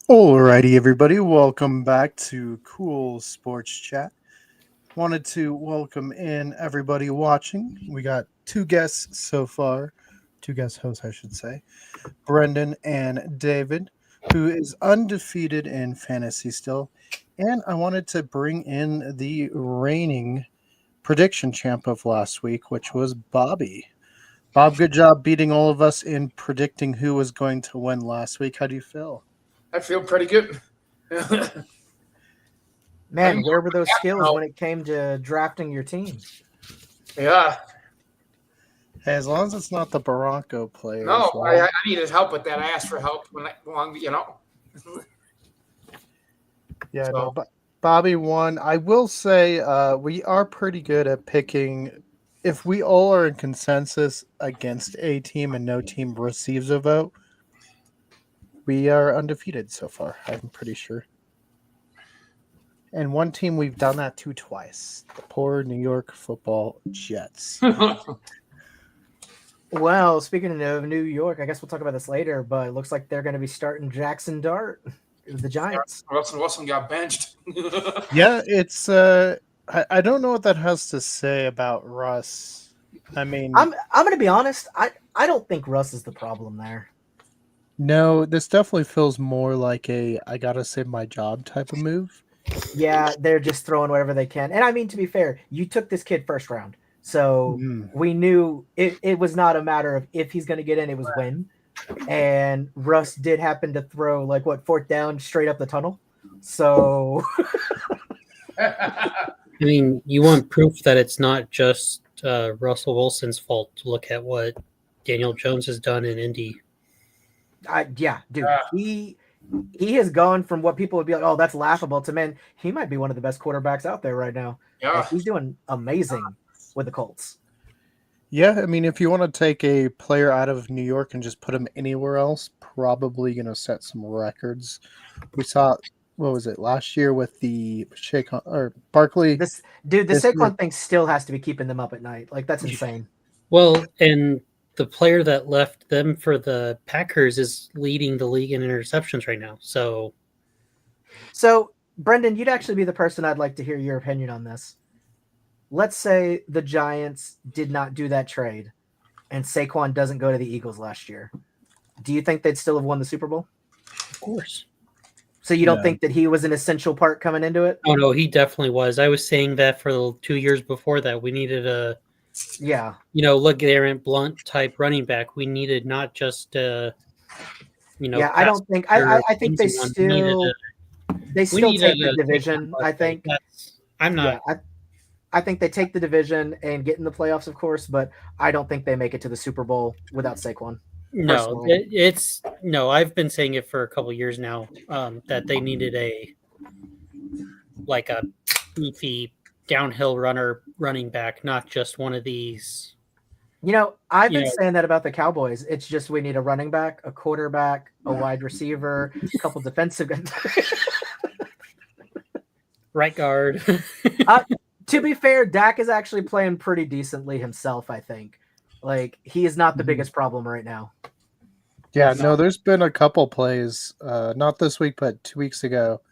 Alrighty, everybody, welcome back to Cool Sports Chat. Wanted to welcome in everybody watching. We got two guests so far, two guest hosts, I should say, Brenden and David, who is undefeated in fantasy still. And I wanted to bring in the reigning prediction champ of last week, which was Bobby. Bob, good job beating all of us in predicting who was going to win last week. How do you feel? I feel pretty good. Man, where were those skills when it came to drafting your team? Yeah. Hey, as long as it's not the Bronco players. No, right? I needed help with that. I asked for help when Yeah, So- no, but Bobby won. I will say we are pretty good at picking. If we all are in consensus against a team and no team receives a vote, we are undefeated so far. I'm pretty sure. And one team we've done that to twice: the poor New York Football Jets. Well, speaking of New York, I guess we'll talk about this later, but it looks like they're going to be starting Jackson Dart, the Giants. Russell Wilson got benched. Yeah, it's. I don't know what that has to say about Russ. I mean, I'm going to be honest. I don't think Russ is the problem there. no, this definitely feels more like a I gotta save my job type of move. Yeah, they're just throwing whatever they can. And I mean, to be fair, you took this kid first round. So we knew it was not a matter of if he's going to get in, it was when. And Russ did happen to throw, like, fourth down straight up the tunnel. So, I mean, you want proof that it's not just Russell Wilson's fault. Look at what Daniel Jones has done in Indy. yeah, dude, he has gone from what people would be like, oh, that's laughable, to, man, he might be one of the best quarterbacks out there right now. Yeah. Like, he's doing amazing with the Colts. Yeah, I mean, if you want to take a player out of New York and just put him anywhere else, probably going to set some records. We saw, what was it, last year with the Barkley. The Saquon thing still has to be keeping them up at night. Like, that's insane. Well, and the player that left them for the Packers is leading the league in interceptions right now. So, Brenden, you'd actually be the person I'd like to hear your opinion on this. Let's say the Giants did not do that trade and Saquon doesn't go to the Eagles last year. Do you think they'd still have won the Super Bowl? Of course. So you don't think that he was an essential part coming into it? Oh, no, he definitely was. I was saying that for the 2 years before that. We needed a, LeGarrette Blount type running back. We needed not just, I don't think, I think they still take the division, I think. I'm not. Yeah, I think they take the division and get in the playoffs, of course, but I don't think they make it to the Super Bowl without Saquon. No, I've been saying it for a couple years now, that they needed a beefy downhill running back, not just one of these. I've been saying that about the Cowboys. It's just we need a running back, a quarterback, a wide receiver, a couple defensive guys. Right guard. To be fair, Dak is actually playing pretty decently himself, I think. Like, he is not the biggest problem right now. Yeah, no, there's been a couple plays, not this week, but 2 weeks ago,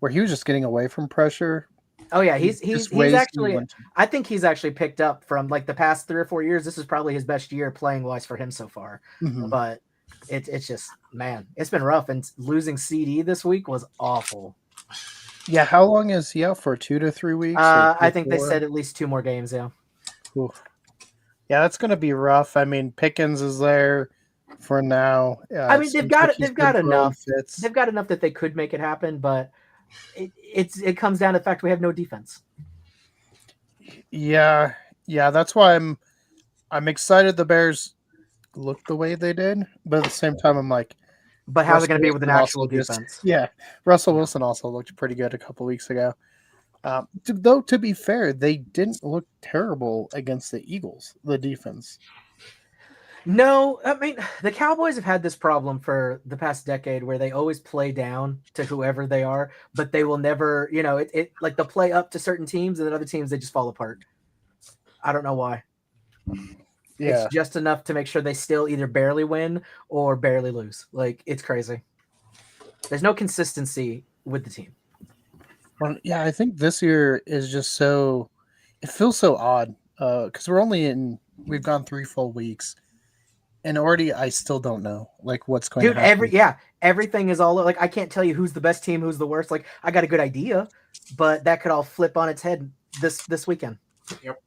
where he was just getting away from pressure. Oh, yeah, he's actually, I think he's actually picked up from, like, the past 3 or 4 years. This is probably his best year playing-wise for him so far. But it's just, man, it's been rough. And losing CD this week was awful. Yeah, how long is he out for? 2 to 3 weeks? I think they said at least 2 more games, yeah. Oof. Yeah, that's going to be rough. I mean, Pickens is there for now. I mean, they've got enough. They've got enough that they could make it happen, but it comes down to the fact we have no defense. Yeah, that's why I'm excited the Bears looked the way they did, but at the same time, I'm like, but how's it going to be with an actual defense? Russell Wilson also looked pretty good a couple weeks ago. Though, to be fair, they didn't look terrible against the Eagles, the defense. No, I mean, the Cowboys have had this problem for the past decade where they always play down to whoever they are, but they will never, like they'll play up to certain teams and then other teams, they just fall apart. I don't know why. Yeah. It's just enough to make sure they still either barely win or barely lose. Like, it's crazy. There's no consistency with the team. Well, yeah, I think this year is just so. It feels so odd because we've gone 3 full weeks, and already I still don't know like what's going Dude, to happen. everything is all like I can't tell you who's the best team, who's the worst. Like I got a good idea, but that could all flip on its head this weekend.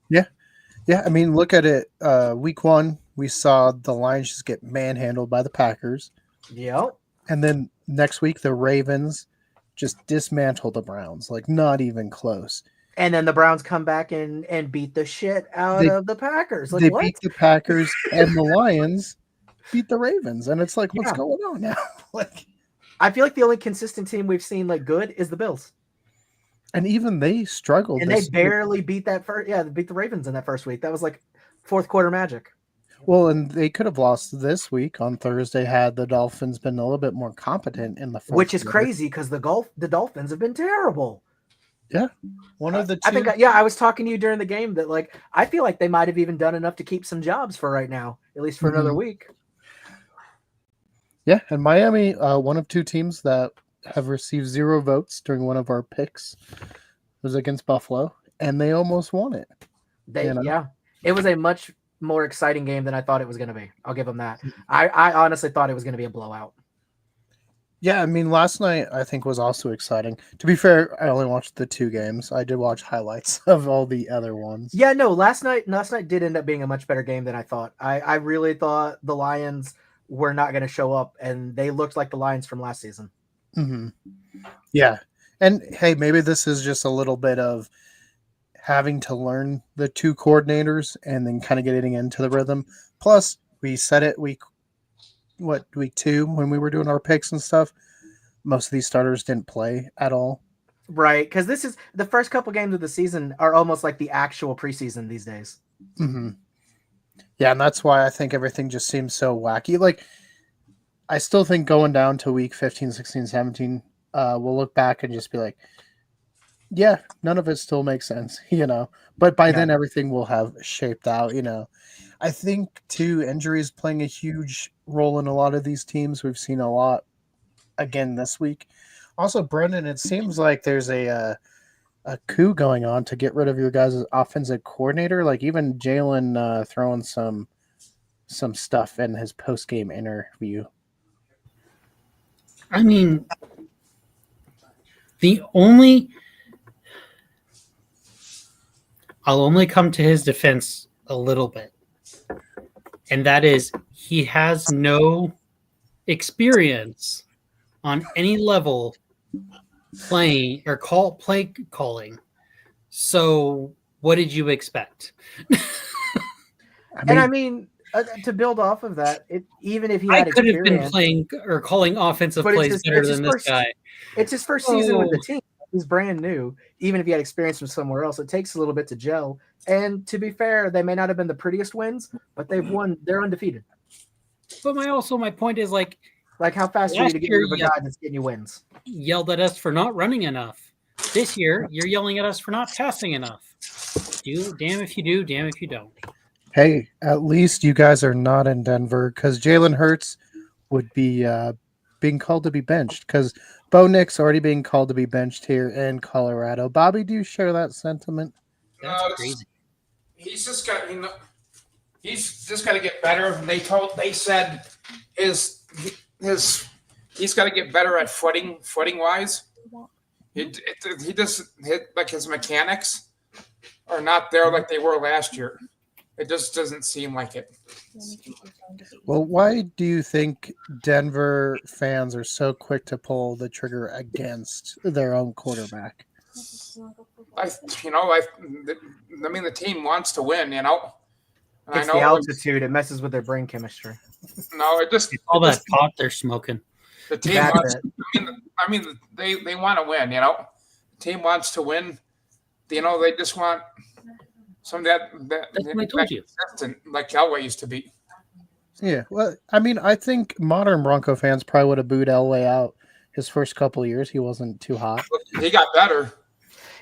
Yeah, I mean, look at it. Week 1, we saw the Lions just get manhandled by the Packers, Yep. and then next week the Ravens just dismantle the Browns, like not even close. And then the Browns come back and beat the shit out of the Packers. Like They what? beat the Packers, and the Lions beat the Ravens, and it's like, what's Yeah. going on now? Like, I feel like the only consistent team we've seen like good is the Bills. and even they struggled. And they barely beat that first. Yeah, they beat the Ravens in that first week. That was like fourth quarter magic. Well, and they could have lost this week on Thursday had the Dolphins been a little bit more competent in the fourth Which is quarter. crazy because the Dolphins have been terrible. One of the two. I think I was talking to you during the game that like I feel like they might have even done enough to keep some jobs for right now, at least for another week. Yeah, and Miami, one of 2 teams that have received 0 votes during one of our picks was against Buffalo, and they almost won it. It was a much more exciting game than I thought it was going to be. I'll give them that. I honestly thought it was going to be a blowout. Yeah, I mean, last night I think was also exciting. To be fair, I only watched the 2 games. I did watch highlights of all the other ones. Yeah, no, last night did end up being a much better game than I thought. I really thought the Lions were not going to show up, and they looked like the Lions from last season. Mm-hmm. Yeah, and hey, maybe this is just a little bit of having to learn the 2 coordinators and then kind of getting into the rhythm. Plus, we said it week 2 when we were doing our picks and stuff. Most of these starters didn't play at all. Right, because this is the first couple games of the season are almost like the actual preseason these days. Mm-hmm. Yeah, and that's why I think everything just seems so wacky. Like, I still think going down to week 15, 16, 17, we'll look back and just be like, yeah, none of it still makes sense, But by then, everything will have shaped out, I think, too, injuries playing a huge role in a lot of these teams. We've seen a lot again this week. Also, Brenden, it seems like there's a coup going on to get rid of your guys' offensive coordinator. Like even Jalen throwing some stuff in his post-game interview. I mean, I'll only come to his defense a little bit. And that is he has no experience on any level playing or play calling. So what did you expect? I mean, to build off of that, even if he had could have been experience, playing or calling offensive plays better than this guy. It's his first season with the team. He's brand new. Even if he had experience from somewhere else, it takes a little bit to gel. And to be fair, they may not have been the prettiest wins, but they've won. They're undefeated. But my point is like how fast are you to get rid of a guy that's getting you wins? Yelled at us for not running enough. This year, you're yelling at us for not passing enough. Damn if you do, damn if you don't. Hey, at least you guys are not in Denver because Jalen Hurts would be being called to be benched because Bo Nick's already being called to be benched here in Colorado. Bobby, do you share that sentiment? That's crazy. He's just got to get better. They said he's got to get better at footing wise. He just like his mechanics are not there like they were last year. It just doesn't seem like it. Well, why do you think Denver fans are so quick to pull the trigger against their own quarterback? I mean, the team wants to win, It's the altitude. It messes with their brain chemistry. No, all that pot they're smoking. The team wants. I mean, they want to win. The team wants to win. They just want some of that. That's what I told you. Like Elway used to be. Yeah, well, I mean, I think modern Bronco fans probably would have booed Elway out his first couple of years. He wasn't too hot. He got better.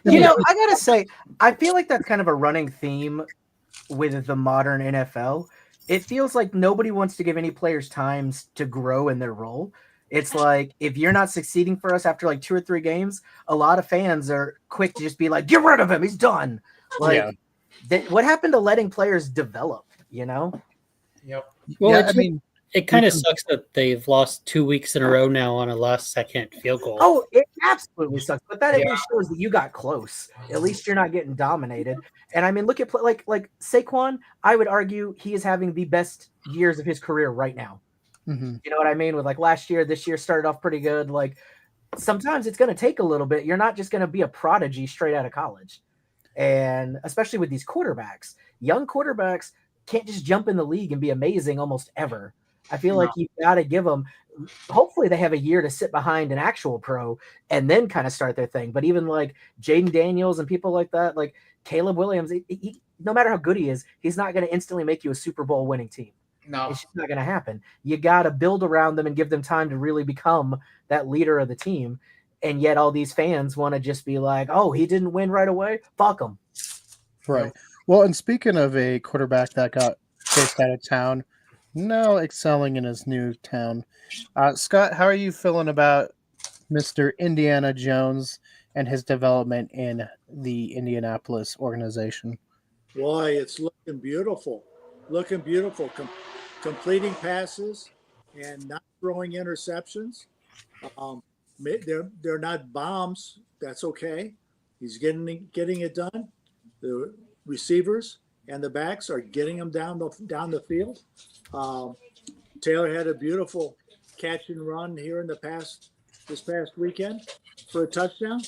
I gotta say, I feel like that's kind of a running theme with the modern NFL. It feels like nobody wants to give any players times to grow in their role. It's like if you're not succeeding for us after like 2 or 3 games, a lot of fans are quick to just be like, "Get rid of him, he's done." Like, what happened to letting players develop? You know? Yep. Well, Yeah, I mean, it kind of sucks that they've lost 2 weeks in a row now on a last-second field goal. Oh, it absolutely sucks. But that at Yeah. least shows that you got close. At least you're not getting dominated. And I mean, look at like Saquon. I would argue he is having the best years of his career right now. mhm. You know what I mean? With like last year, this year started off pretty good. Like sometimes it's going to take a little bit. You're not just going to be a prodigy straight out of college. And especially with these quarterbacks, young quarterbacks can't just jump in the league and be amazing almost ever. I feel like you've got to give them, hopefully they have a year to sit behind an actual pro and then kind of start their thing. But even like Jaden Daniels and people like that, like Caleb Williams, no matter how good he is, he's not going to instantly make you a Super Bowl winning team. No. It's just not going to happen. You got to build around them and give them time to really become that leader of the team. And yet all these fans want to just be like, oh, he didn't win right away. Fuck him. Right. Well, and speaking of a quarterback that got chased out of town, now excelling in his new town, Scott, how are you feeling about Mr. Indiana Jones and his development in the Indianapolis organization? Boy, it's looking beautiful. Looking beautiful. Completing passes and not throwing interceptions. They're not bombs. That's okay. He's getting it done. The receivers and the backs are getting them down the field. Taylor had a beautiful catch and run here in this past weekend for a touchdown.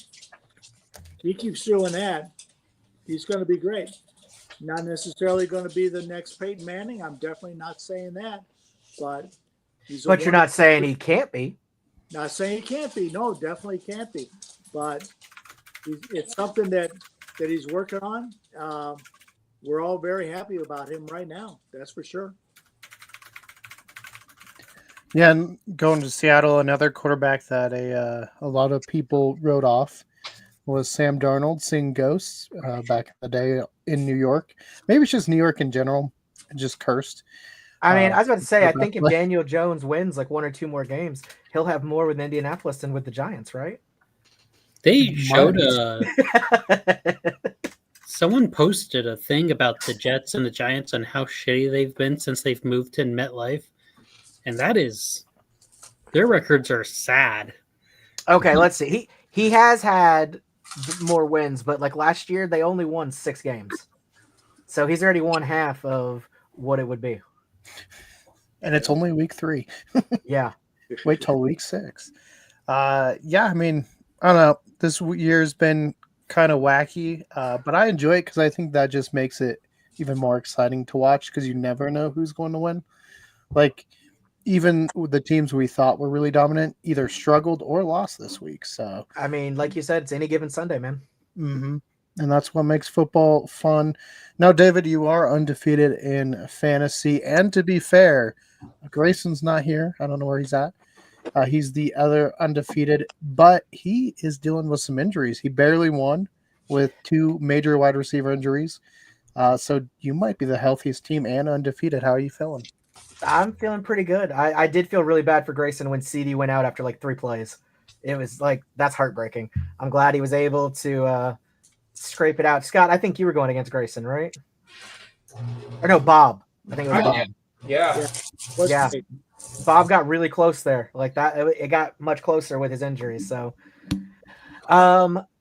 He keeps doing that. He's going to be great. Not necessarily going to be the next Peyton Manning. I'm definitely not saying that, but you're not saying he can't be. Not saying he can't be. No, definitely can't be. But it's something that he's working on. We're all very happy about him right now. That's for sure. Yeah, and going to Seattle, another quarterback that a lot of people wrote off was Sam Darnold, seeing ghosts back in the day in New York. Maybe it's just New York in general, just cursed. I mean, I was about to say, I think if Daniel Jones wins like 1 or 2 more games, he'll have more with Indianapolis than with the Giants, right? They showed someone posted a thing about the Jets and the Giants and how shitty they've been since they've moved to MetLife. And that is, their records are sad. Okay, let's see. He has had more wins, but like last year, they only won 6 games. So he's already won half of what it would be. And it's only week 3. Yeah. Wait till week 6. Yeah, I mean, I don't know. This year's been kind of wacky, but I enjoy it because I think that just makes it even more exciting to watch because you never know who's going to win. Like, even the teams we thought were really dominant either struggled or lost this week. So, I mean, like you said, it's any given Sunday, man. Mm-hmm. And that's what makes football fun. Now, David, you are undefeated in fantasy. And to be fair, Grayson's not here. I don't know where he's at. He's the other undefeated, but he is dealing with some injuries. He barely won with 2 major wide receiver injuries. So you might be the healthiest team and undefeated. How are you feeling? I'm feeling pretty good. I did feel really bad for Grayson when CD went out after like 3 plays. It was like, that's heartbreaking. I'm glad he was able to scrape it out. Scott, I think you were going against Grayson, right? Or no, Bob. I think it was Bob. Yeah. Yeah. Bob got really close there. Like that, it got much closer with his injuries. So,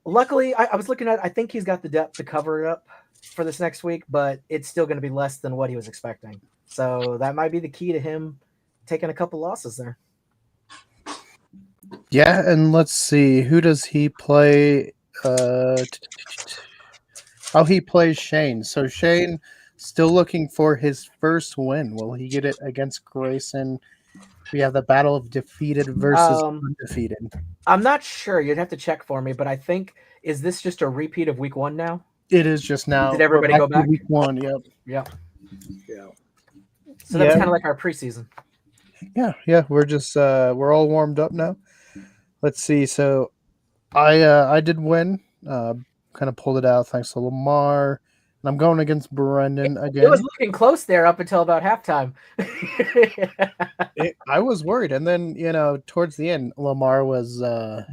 luckily, I was looking at, I think he's got the depth to cover it up for this next week, but it's still going to be less than what he was expecting. So that might be the key to him taking a couple losses there. Yeah, and let's see. Who does he play? He plays Shane. So Shane still looking for his first win. Will he get it against Grayson? We have the battle of defeated versus undefeated. I'm not sure. You'd have to check for me, but I think, is this just a repeat of week 1 now? It is just now. Did everybody go back? Week 1, yep. Yeah. Yeah. So that's kind of like our preseason. Yeah. We're just we're all warmed up now. Let's see. So I did win. Kind of pulled it out thanks to Lamar. I'm going against Brenden It again. was looking close there up until about halftime. I was worried, and then towards the end, Lamar was.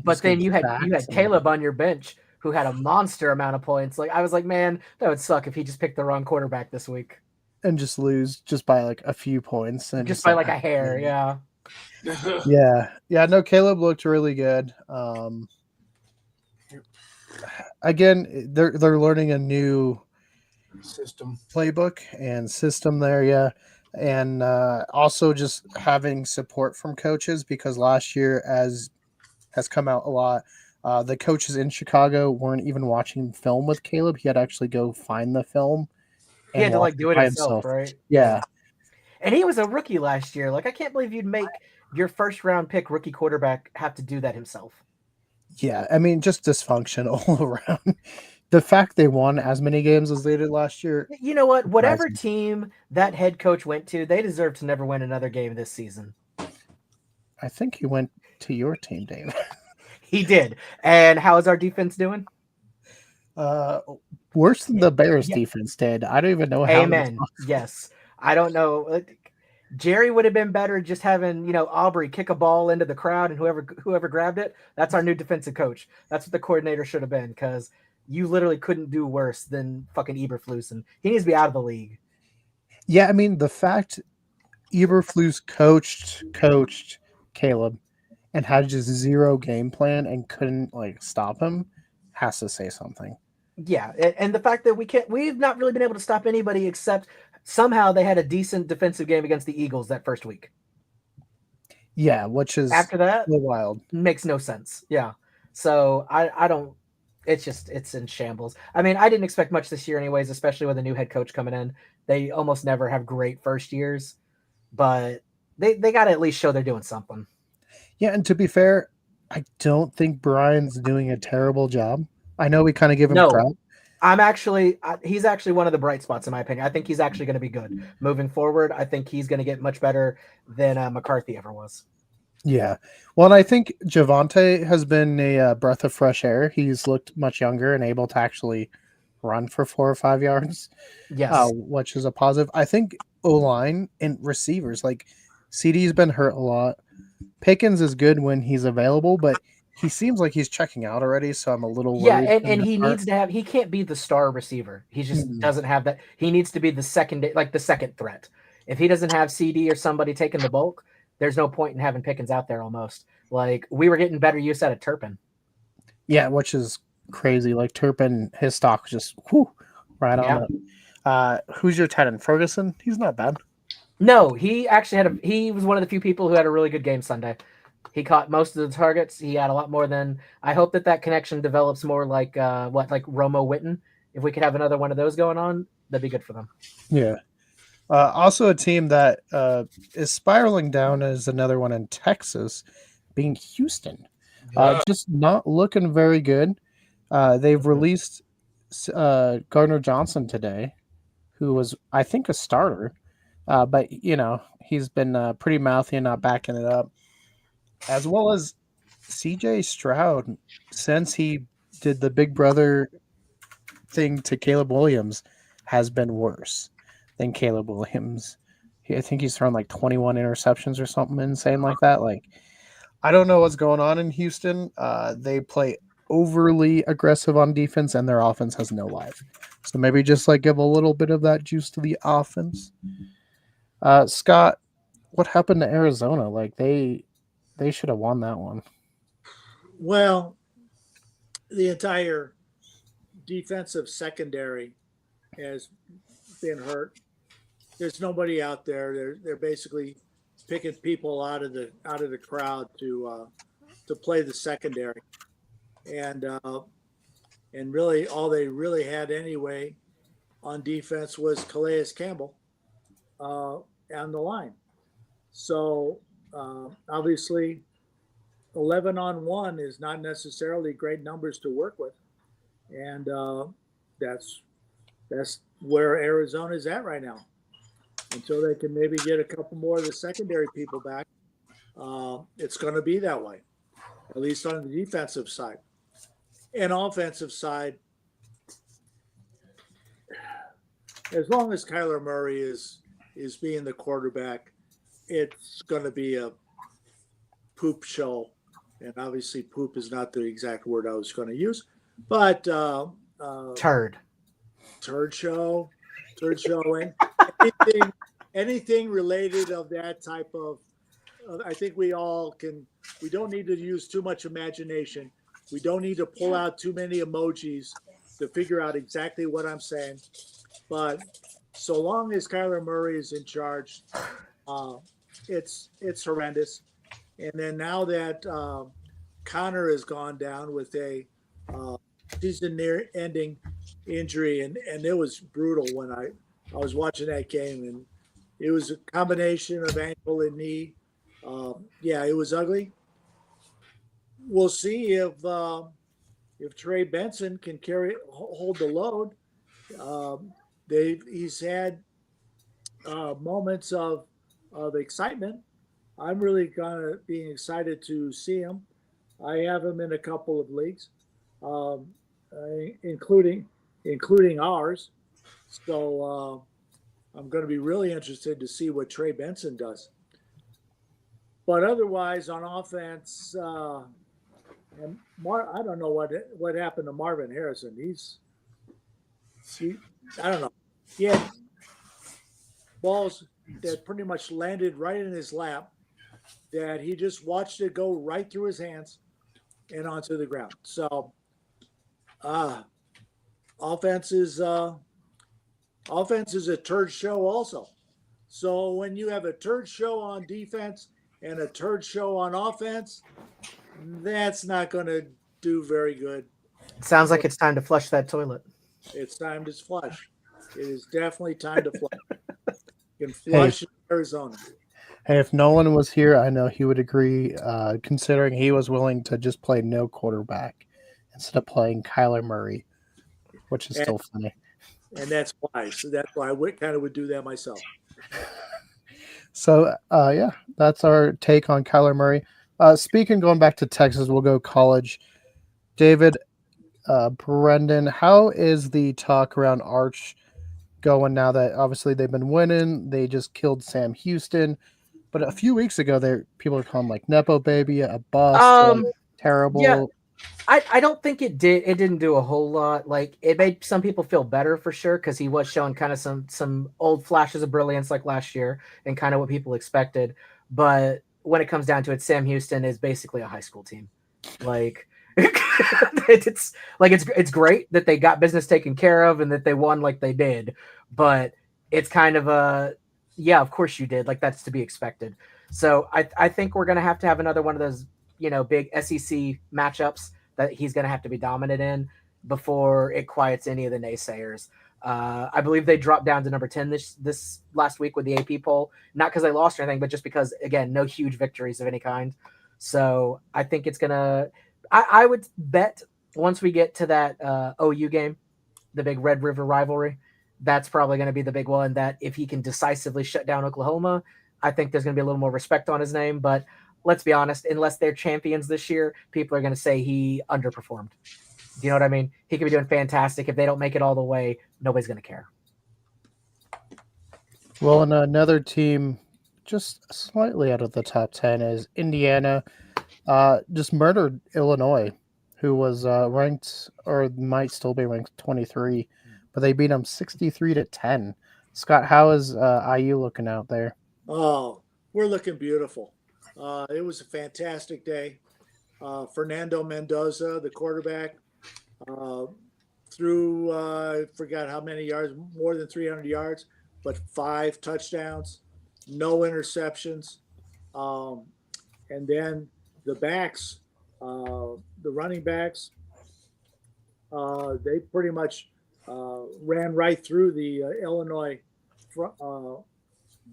But then you had sacked and Caleb on your bench who had a monster amount of points. Like I was like, man, that would suck if he just picked the wrong quarterback this week. just lose just by like a few points and Just by like a hair, yeah. Yeah. No, Caleb looked really good. Again, they're learning a new System. playbook and system there, yeah, and also just having support from coaches because last year, as has come out a lot, the coaches in Chicago weren't even watching film with Caleb. He had to actually go find the film. He had to watch like do it by himself, right? Yeah. And he was a rookie last year. Like I can't believe you'd make your first round pick rookie quarterback have to do that himself. Yeah, I mean, just dysfunction all around. The fact they won as many games as they did last year. You know what? Whatever surprising. team that head coach went to, they deserve to never win another game this season. I think he went to your team, Dave. He did. And how is our defense doing? Worse than the Bears Yeah. defense did. I don't even know how. Amen. Yes. I don't know. Jerry would have been better just having, Aubrey kick a ball into the crowd and whoever grabbed it, that's our new defensive coach. That's what the coordinator should have been because you literally couldn't do worse than fucking Eberflus, and he needs to be out of the league. Yeah, I mean, the fact Eberflus coached Caleb and had just zero game plan and couldn't stop him has to say something. Yeah, and the fact that we've not really been able to stop anybody except somehow they had a decent defensive game against the Eagles that first week. Yeah, which is after that wild. Makes no sense. Yeah. So I don't, it's in shambles. I mean, I didn't expect much this year anyways, especially with a new head coach coming in. They almost never have great first years, but they got to at least show they're doing something. Yeah, and to be fair, I don't think Brian's doing a terrible job. I know we kind of give him crap. He's actually one of the bright spots in my opinion. I think he's actually going to be good moving forward. I think he's going to get much better than McCarthy ever was. Yeah. Well, and I think Javonte has been a breath of fresh air. He's looked much younger and able to actually run for 4 or 5 yards. Yes. Which is a positive. I think O-line and receivers, like CD's been hurt a lot. Pickens is good when he's available, but he seems like he's checking out already, so I'm a little worried. Yeah, and he needs to have. He can't be the star receiver. He just doesn't have that. He needs to be the second threat. If he doesn't have CD or somebody taking the bulk, there's no point in having Pickens out there. Almost like we were getting better use out of Turpin. Yeah, which is crazy. Like Turpin, his stock just right on it. Who's your tight end? Ferguson? He's not bad. No, he actually he was one of the few people who had a really good game Sunday. He caught most of the targets. He had a lot more than. I hope that connection develops more like Romo Witten. If we could have another one of those going on, that'd be good for them. Yeah. Also, a team that is spiraling down is another one in Texas, being Houston. Just not looking very good. They've released Gardner Johnson today, who was, I think, a starter. But, he's been pretty mouthy and not backing it up. As well as CJ Stroud, since he did the big brother thing to Caleb Williams, has been worse than Caleb Williams. I think he's thrown like 21 interceptions or something insane like that. Like, I don't know what's going on in Houston. They play overly aggressive on defense, and their offense has no life. So maybe just give a little bit of that juice to the offense. Scott, what happened to Arizona? They should have won that one. Well, the entire defensive secondary has been hurt. There's nobody out there. They're basically picking people out of the crowd to play the secondary, and really all they really had anyway on defense was Calais Campbell on the line. So obviously 11-on-1 is not necessarily great numbers to work with, and that's where Arizona is at right now. Until they can maybe get a couple more of the secondary people back, it's going to be that way, at least on the defensive side. And offensive side, as long as Kyler Murray is being the quarterback, it's going to be a poop show. And obviously, poop is not the exact word I was going to use, but Turd. turd show, and anything related of that type of. I think we all can. We don't need to use too much imagination. We don't need to pull out too many emojis to figure out exactly what I'm saying. But so long as Kyler Murray is in charge, it's horrendous. And then now that Connor has gone down with a season-ending injury, and it was brutal when I was watching that game, and it was a combination of ankle and knee. Yeah, it was ugly. We'll see if Trey Benson can hold the load. He's had moments of excitement. I'm really gonna be excited to see him. I have him in a couple of leagues, um, including ours. So I'm going to be really interested to see what Trey Benson does. But otherwise, on offense, and I don't know what happened to Marvin Harrison. I don't know. He had balls that pretty much landed right in his lap that he just watched it go right through his hands and onto the ground. So offense is a turd show also. So when you have a turd show on defense and a turd show on offense, that's not going to do very good. Sounds like it's time to flush that toilet. It's time to flush. It is definitely time to flush. You can flush in Arizona. Hey, if Nolan was here, I know he would agree, considering he was willing to just play no quarterback instead of playing Kyler Murray, which is still funny. And that's why. So that's why I kind of would do that myself. So, yeah, that's our take on Kyler Murray. Going back to Texas, we'll go college. David, Brenden, how is the talk around Arch going now that obviously they've been winning? They just killed Sam Houston. But a few weeks ago, people were calling him like Nepo baby, a bust, terrible. Yeah, I don't think it did. It didn't do a whole lot. Like, it made some people feel better for sure because he was showing kind of some old flashes of brilliance like last year and kind of what people expected. But when it comes down to it, Sam Houston is basically a high school team. Like, it's great that they got business taken care of and that they won like they did, but it's kind of a yeah, of course you did. Like, that's to be expected. So I think we're gonna have another one of those, big SEC matchups that he's gonna have to be dominant in before it quiets any of the naysayers. I believe they dropped down to number 10 this last week with the AP poll, not because they lost or anything, but just because, again, no huge victories of any kind. So I think it's gonna. I would bet once we get to that OU game, the big Red River rivalry, that's probably going to be the big one. That if he can decisively shut down Oklahoma, I think there's going to be a little more respect on his name. But let's be honest, unless they're champions this year, people are going to say he underperformed. Do you know what I mean? He could be doing fantastic. If they don't make it all the way, nobody's going to care. Well, and another team just slightly out of the top 10 is Indiana. Just murdered Illinois, who was ranked or might still be ranked 23, but they beat them 63-10. Scott, how is IU looking out there? Oh, we're looking beautiful. It was a fantastic day. Fernando Mendoza, the quarterback, threw I forgot how many yards, more than 300 yards, but 5 touchdowns, no interceptions, and then the backs, the running backs, they pretty much ran right through the Illinois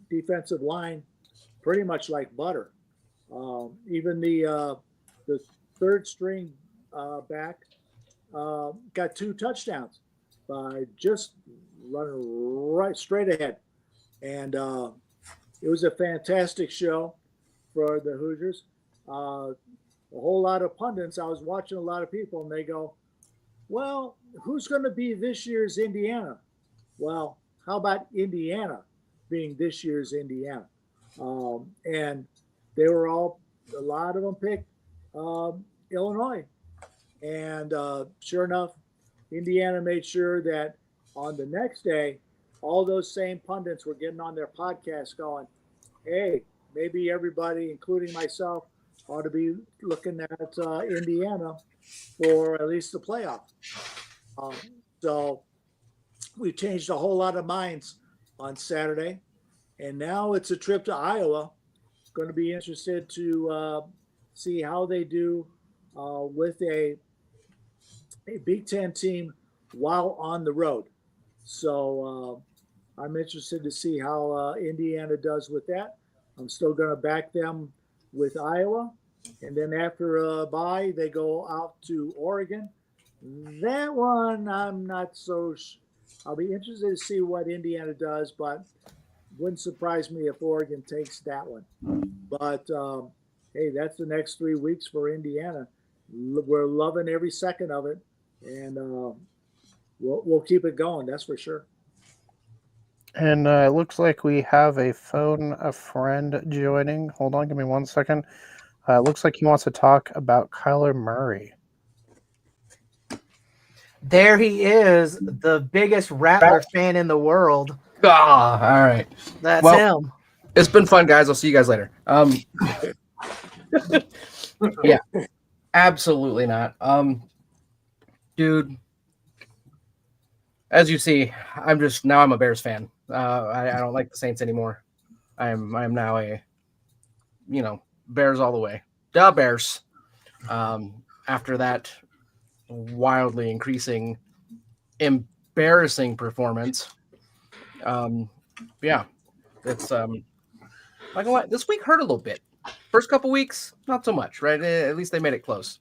defensive line, pretty much like butter. Even the third string back got 2 touchdowns by just running right straight ahead, and it was a fantastic show for the Hoosiers. A whole lot of pundits. I was watching a lot of people, and they go, "Well, who's going to be this year's Indiana?" Well, how about Indiana being this year's Indiana? And they were all, a lot of them picked Illinois. And sure enough, Indiana made sure that on the next day, all those same pundits were getting on their podcast going, hey, maybe everybody, including myself, ought to be looking at Indiana for at least the playoff. So we changed a whole lot of minds on Saturday. And now it's a trip to Iowa. Going to be interested to see how they do with a Big Ten team while on the road. So I'm interested to see how Indiana does with that. I'm still going to back them with Iowa. And then after a bye, they go out to Oregon. That one, I'm not so I'll be interested to see what Indiana does, but wouldn't surprise me if Oregon takes that one. But, hey, that's the next 3 weeks for Indiana. We're loving every second of it, and we'll keep it going, that's for sure. And it looks like we have a friend joining. Hold on, give me 1 second. It looks like he wants to talk about Kyler Murray. There he is, the biggest Rattler fan in the world. All right. That's him. It's been fun, guys. I'll see you guys later. Yeah, absolutely not. Dude, as you see, I'm a Bears fan. I don't like the Saints anymore. I'm now a, Bears all the way. The Bears. After that wildly increasing, embarrassing performance. Yeah, it's this week hurt a little bit. First couple weeks, not so much, right? At least they made it close.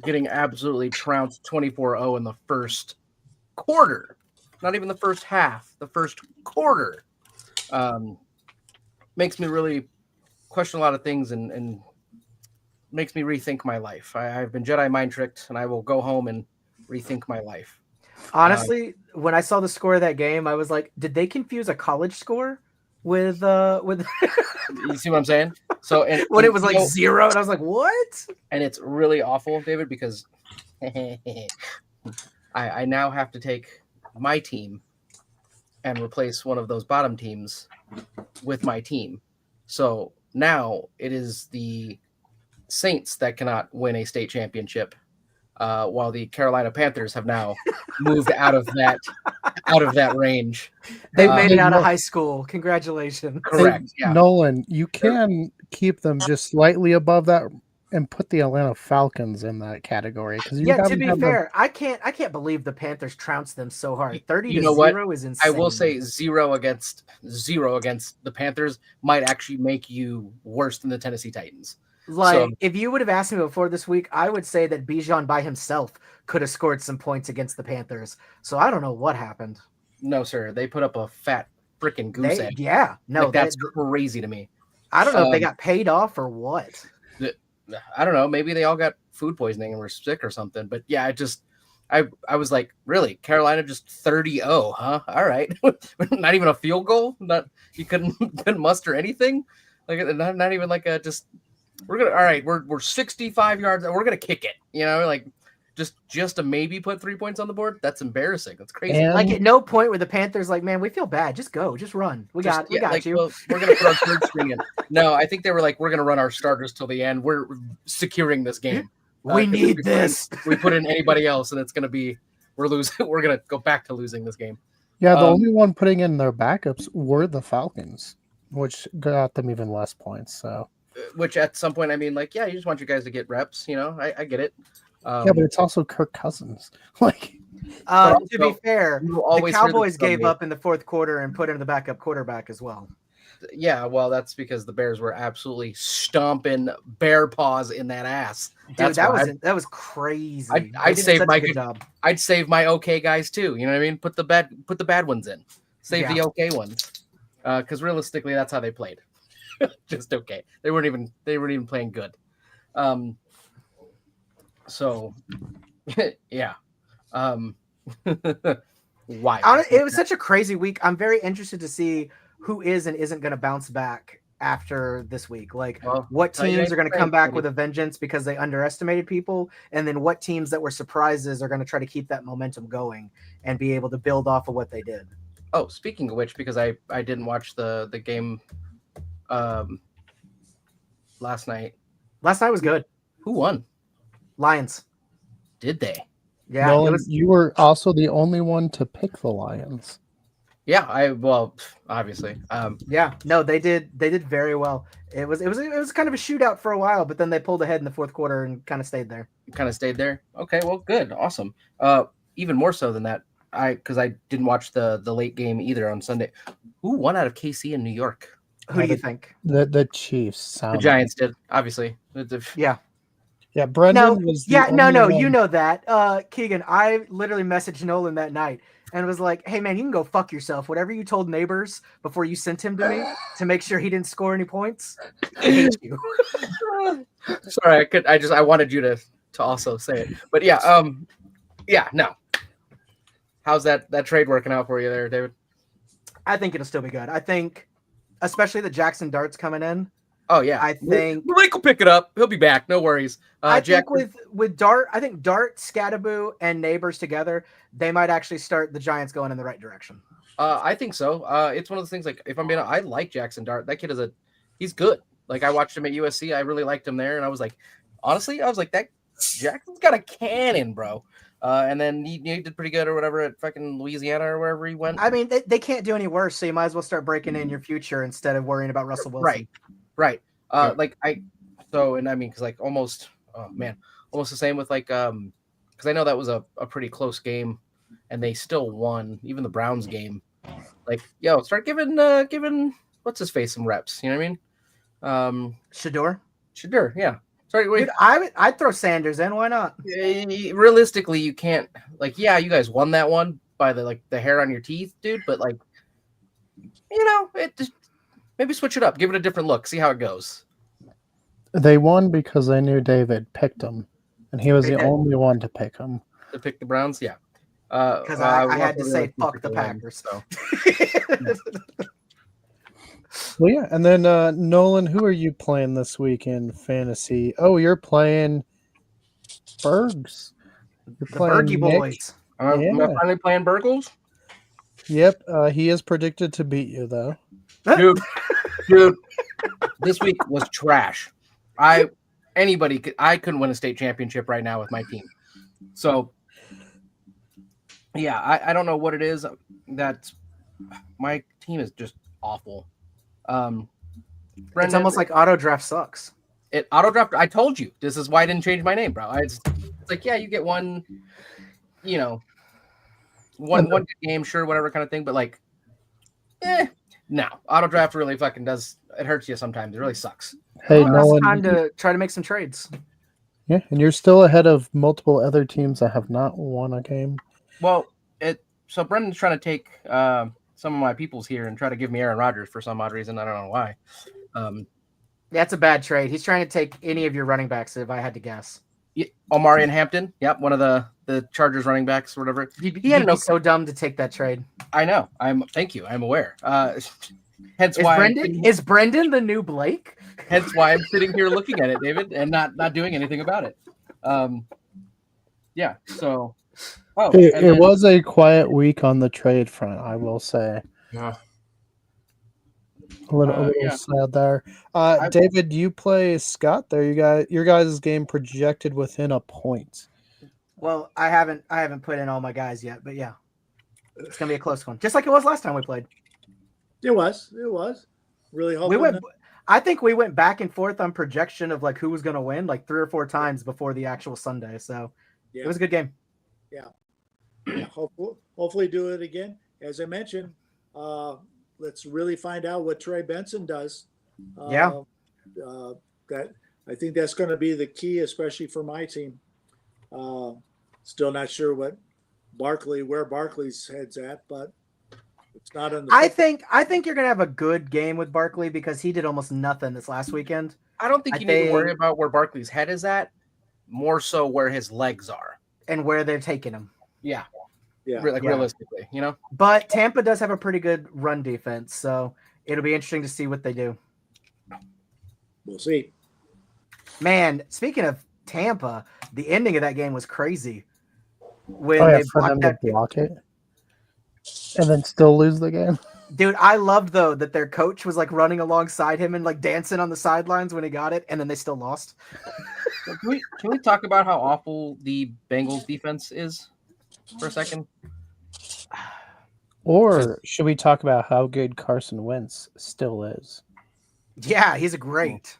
Getting absolutely trounced 24-0 in the first quarter, not even the first half, the first quarter, makes me really question a lot of things and makes me rethink my life. I've been Jedi mind tricked, and I will go home and rethink my life. Honestly, when I saw the score of that game, I was like, did they confuse a college score with You see what I'm saying? So when it was like 0, and I was like, what? And it's really awful, David, because I now have to take my team and replace one of those bottom teams with my team. So now it is the Saints that cannot win a state championship, while the Carolina Panthers have now moved out of that range. They made it out of high school. Congratulations. Correct. Hey, Yeah. Nolan, you can keep them just slightly above that and put the Atlanta Falcons in that category. Yeah, to be fair, I can't believe the Panthers trounced them so hard. 30-0 is insane. I will say 0 against the Panthers might actually make you worse than the Tennessee Titans. If you would have asked me before this week, I would say that Bijan by himself could have scored some points against the Panthers. So I don't know what happened. No, sir. They put up a fat freaking goose egg. Yeah. No, that's crazy to me. I don't know if they got paid off or what. I don't know. Maybe they all got food poisoning and were sick or something. But yeah, I was like, really? Carolina just 30-0, huh? All right. Not even a field goal? You couldn't muster anything? Like not even like we're 65 yards and we're gonna kick it, like just to maybe put 3 points on the board. That's embarrassing. That's crazy. And like at no point were the Panthers like, man, we feel bad, just go, just run, we got you. Well, we're gonna put our third string in. No, I think they were like, we're gonna run our starters till the end. We're securing this game. We need this. We put in anybody else and it's gonna be we're losing. We're gonna go back to losing this game. Yeah, the only one putting in their backups were the Falcons, which got them even less points. So, which at some point, I mean, like, yeah, you just want you guys to get reps. I get it. Yeah, but it's also Kirk Cousins. Like, to be fair, the Cowboys gave up in the fourth quarter and put in the backup quarterback as well. Yeah, well, that's because the Bears were absolutely stomping bear paws in that ass. Dude, that was crazy. I'd save my okay guys too. You know what I mean? Put the bad ones in. Save the okay ones. Because realistically, that's how they played. Just okay. They weren't even playing good. So yeah. wild. It was such a crazy week. I'm very interested to see who is and isn't going to bounce back after this week. Like, Well, what tell you teams are going to anything, come back Andy. with a vengeance because they underestimated people, and then what teams that were surprises are going to try to keep that momentum going and be able to build off of what they did. Oh, speaking of which, because I didn't watch the game last night. Last night was good. Who won? Lions. Did they? Yeah, Nolan, it was. you were also the only one to pick the Lions. Yeah, obviously. Yeah, no, they did very well. It was kind of a shootout for a while, but then they pulled ahead in the fourth quarter and kind of stayed there. Kind of stayed there. Okay, well, good, awesome. Even more so than that, because I didn't watch the late game either on Sunday. Who won out of KC in New York? Who do you think? The Chiefs The sound. Giants did, obviously. Yeah. Yeah, Brenden was the only No, one. you know that. Keegan, I literally messaged Nolan that night and was like, hey man, you can go fuck yourself. Whatever you told neighbors before you sent him to me to make sure he didn't score any points, I hate you. Sorry, I wanted you to also say it. But yeah, no. How's that trade working out for you there, David? I think it'll still be good. I think, especially the Jackson Dart's coming in. Oh yeah, I think Malik will pick it up. He'll be back. No worries. I Jack, think with Dart, I think Dart, Scattaboo, and Neighbors together, they might actually start the Giants going in the right direction. I think so. It's one of those things. Like, if I'm being, I like Jackson Dart. That kid he's good. Like, I watched him at USC. I really liked him there, and I was like, honestly, that Jackson's got a cannon, bro. And then he did pretty good or whatever at fucking Louisiana or wherever he went. I mean, they can't do any worse, so you might as well start breaking in your future instead of worrying about Russell Wilson. Right. Because like almost the same with like because I know that was a pretty close game, and they still won even the Browns game. Like, start giving what's his face some reps. You know what I mean? Shador, yeah. Sorry, wait. dude, I'd throw Sanders in. Why not? Realistically, you can't. Like, yeah, you guys won that one by the hair on your teeth, dude. But like, it just maybe switch it up, give it a different look, see how it goes. They won because they knew David picked them, and he was the only one to pick them. To pick the Browns, yeah. Because I had to say fuck the Packers. So. Well, yeah, and then Nolan, who are you playing this week in fantasy? Oh, you're playing Bergs. You're The Bergie boys. Am I finally playing Burgles? Yep, he is predicted to beat you though. Dude, this week was trash. I couldn't win a state championship right now with my team. So, yeah, I don't know what it is. That's my team is just awful. It's Brenden, almost like auto draft sucks. auto draft. I told you this is why I didn't change my name, bro. It's like, yeah, you get one, one good game, sure, whatever kind of thing, but like, no, auto draft really fucking does. It hurts you sometimes. It really sucks. Hey, It's Nolan. time to try to make some trades. Yeah, and you're still ahead of multiple other teams that have not won a game. Well, so Brendan's trying to take some of my peoples here and try to give me Aaron Rodgers for some odd reason. I don't know why. That's a bad trade. He's trying to take any of your running backs, if I had to guess. Omarion Hampton, yep, one of the Chargers running backs, or whatever. He'd be so dumb to take that trade. I know. Thank you. I'm aware. Hence Is why Brenden the new Blake? Hence why I'm sitting here looking at it, David, and not doing anything about it. Yeah. So. Oh, It was a quiet week on the trade front, I will say. Yeah. A little sad there. David, you play Scott there. Your guys' game projected within a point. Well, I haven't put in all my guys yet, but yeah, it's gonna be a close one, just like it was last time we played. It was really hoping. I think we went back and forth on projection of like who was gonna win like 3 or 4 times before the actual Sunday. So it was a good game. Yeah, hopefully do it again. As I mentioned, let's really find out what Trey Benson does. That I think that's going to be the key, especially for my team. Still not sure where Barkley's head's at, but it's not in the. I think you're gonna have a good game with Barkley because he did almost nothing this last weekend. I don't think you need to worry about where Barkley's head is at, more so where his legs are and where they're taking him. Yeah. Yeah. Like Yeah. realistically, you know. But Tampa does have a pretty good run defense, so it'll be interesting to see what they do. We'll see. Man, speaking of Tampa, the ending of that game was crazy. When Oh yeah, they for them blocked to that block it and then still lose the game. dude, I loved though that their coach was like running alongside him and like dancing on the sidelines when he got it, and then they still lost. Can we talk about how awful the Bengals defense is for a second? Or should we talk about how good Carson Wentz still is? Yeah, he's a great.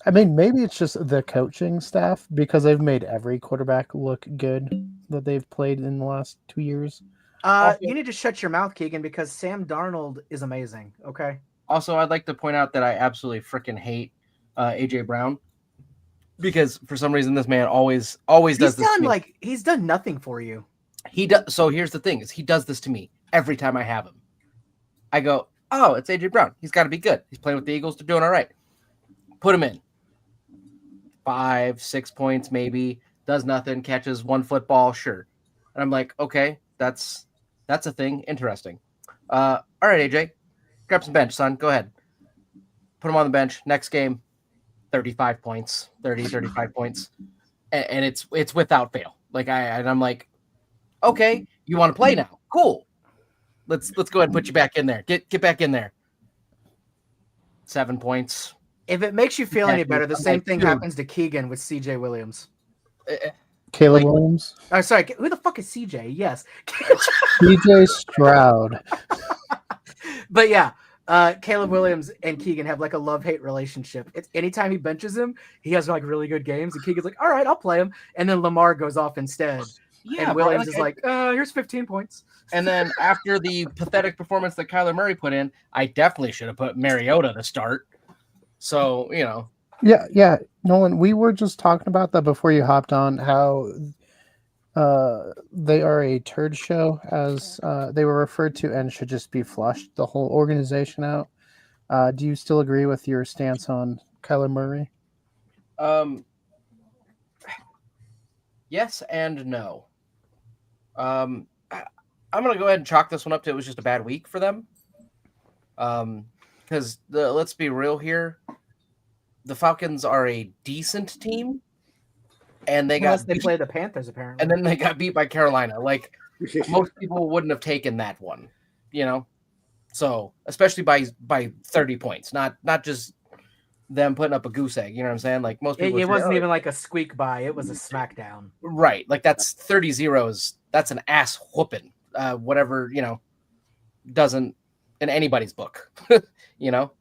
I mean, maybe it's just the coaching staff because they've made every quarterback look good that they've played in the last 2 years. You need to shut your mouth, Keegan, because Sam Darnold is amazing. Okay. Also, I'd like to point out that I absolutely freaking hate AJ Brown because for some reason this man always does this. He's done nothing for you. He does. So here's the thing: is he does this to me every time I have him. I go, oh, it's AJ Brown. He's got to be good. He's playing with the Eagles. They're doing all right. Put him in. 5, 6 points, maybe. Does nothing. Catches one football. Sure. And I'm like, okay, that's a thing. Interesting. All right, AJ, grab some bench, son. Go ahead. Put him on the bench. Next game, 35 points, 35 points, and it's without fail. I'm like, okay, you want to play now? Cool. Let's go ahead and put you back in there. Get back in there. 7 points. If it makes you feel any better, the I'm same like, thing dude. happens to Keegan with CJ Williams. Caleb Like- Williams, Oh, sorry, who the fuck is CJ? Yes. DJ Stroud. But yeah, Caleb Williams and Keegan have like a love-hate relationship. It's anytime he benches him, he has like really good games, and Keegan's like, all right, I'll play him. And then Lamar goes off instead. Yeah, And Williams is like, here's 15 points. And then after the pathetic performance that Kyler Murray put in, I definitely should have put Mariota to start. So, you know. Yeah, Nolan, we were just talking about that before you hopped on, how they are a turd show, as they were referred to, and should just be flushed, the whole organization out. Do you still agree with your stance on Kyler Murray? Yes and no. I'm going to go ahead and chalk this one up to it was just a bad week for them. Because let's be real here. The Falcons are a decent team, and they Unless got they beat, play the Panthers, apparently. and then they got beat by Carolina. Like most people wouldn't have taken that one, you know. So especially by 30 points, not just them putting up a goose egg. You know what I'm saying? Like most people, It would say, wasn't "Oh, even like a squeak by; it was a smackdown. right." Like that's 30 zeros. That's an ass whooping. Whatever, you know, doesn't in anybody's book, you know.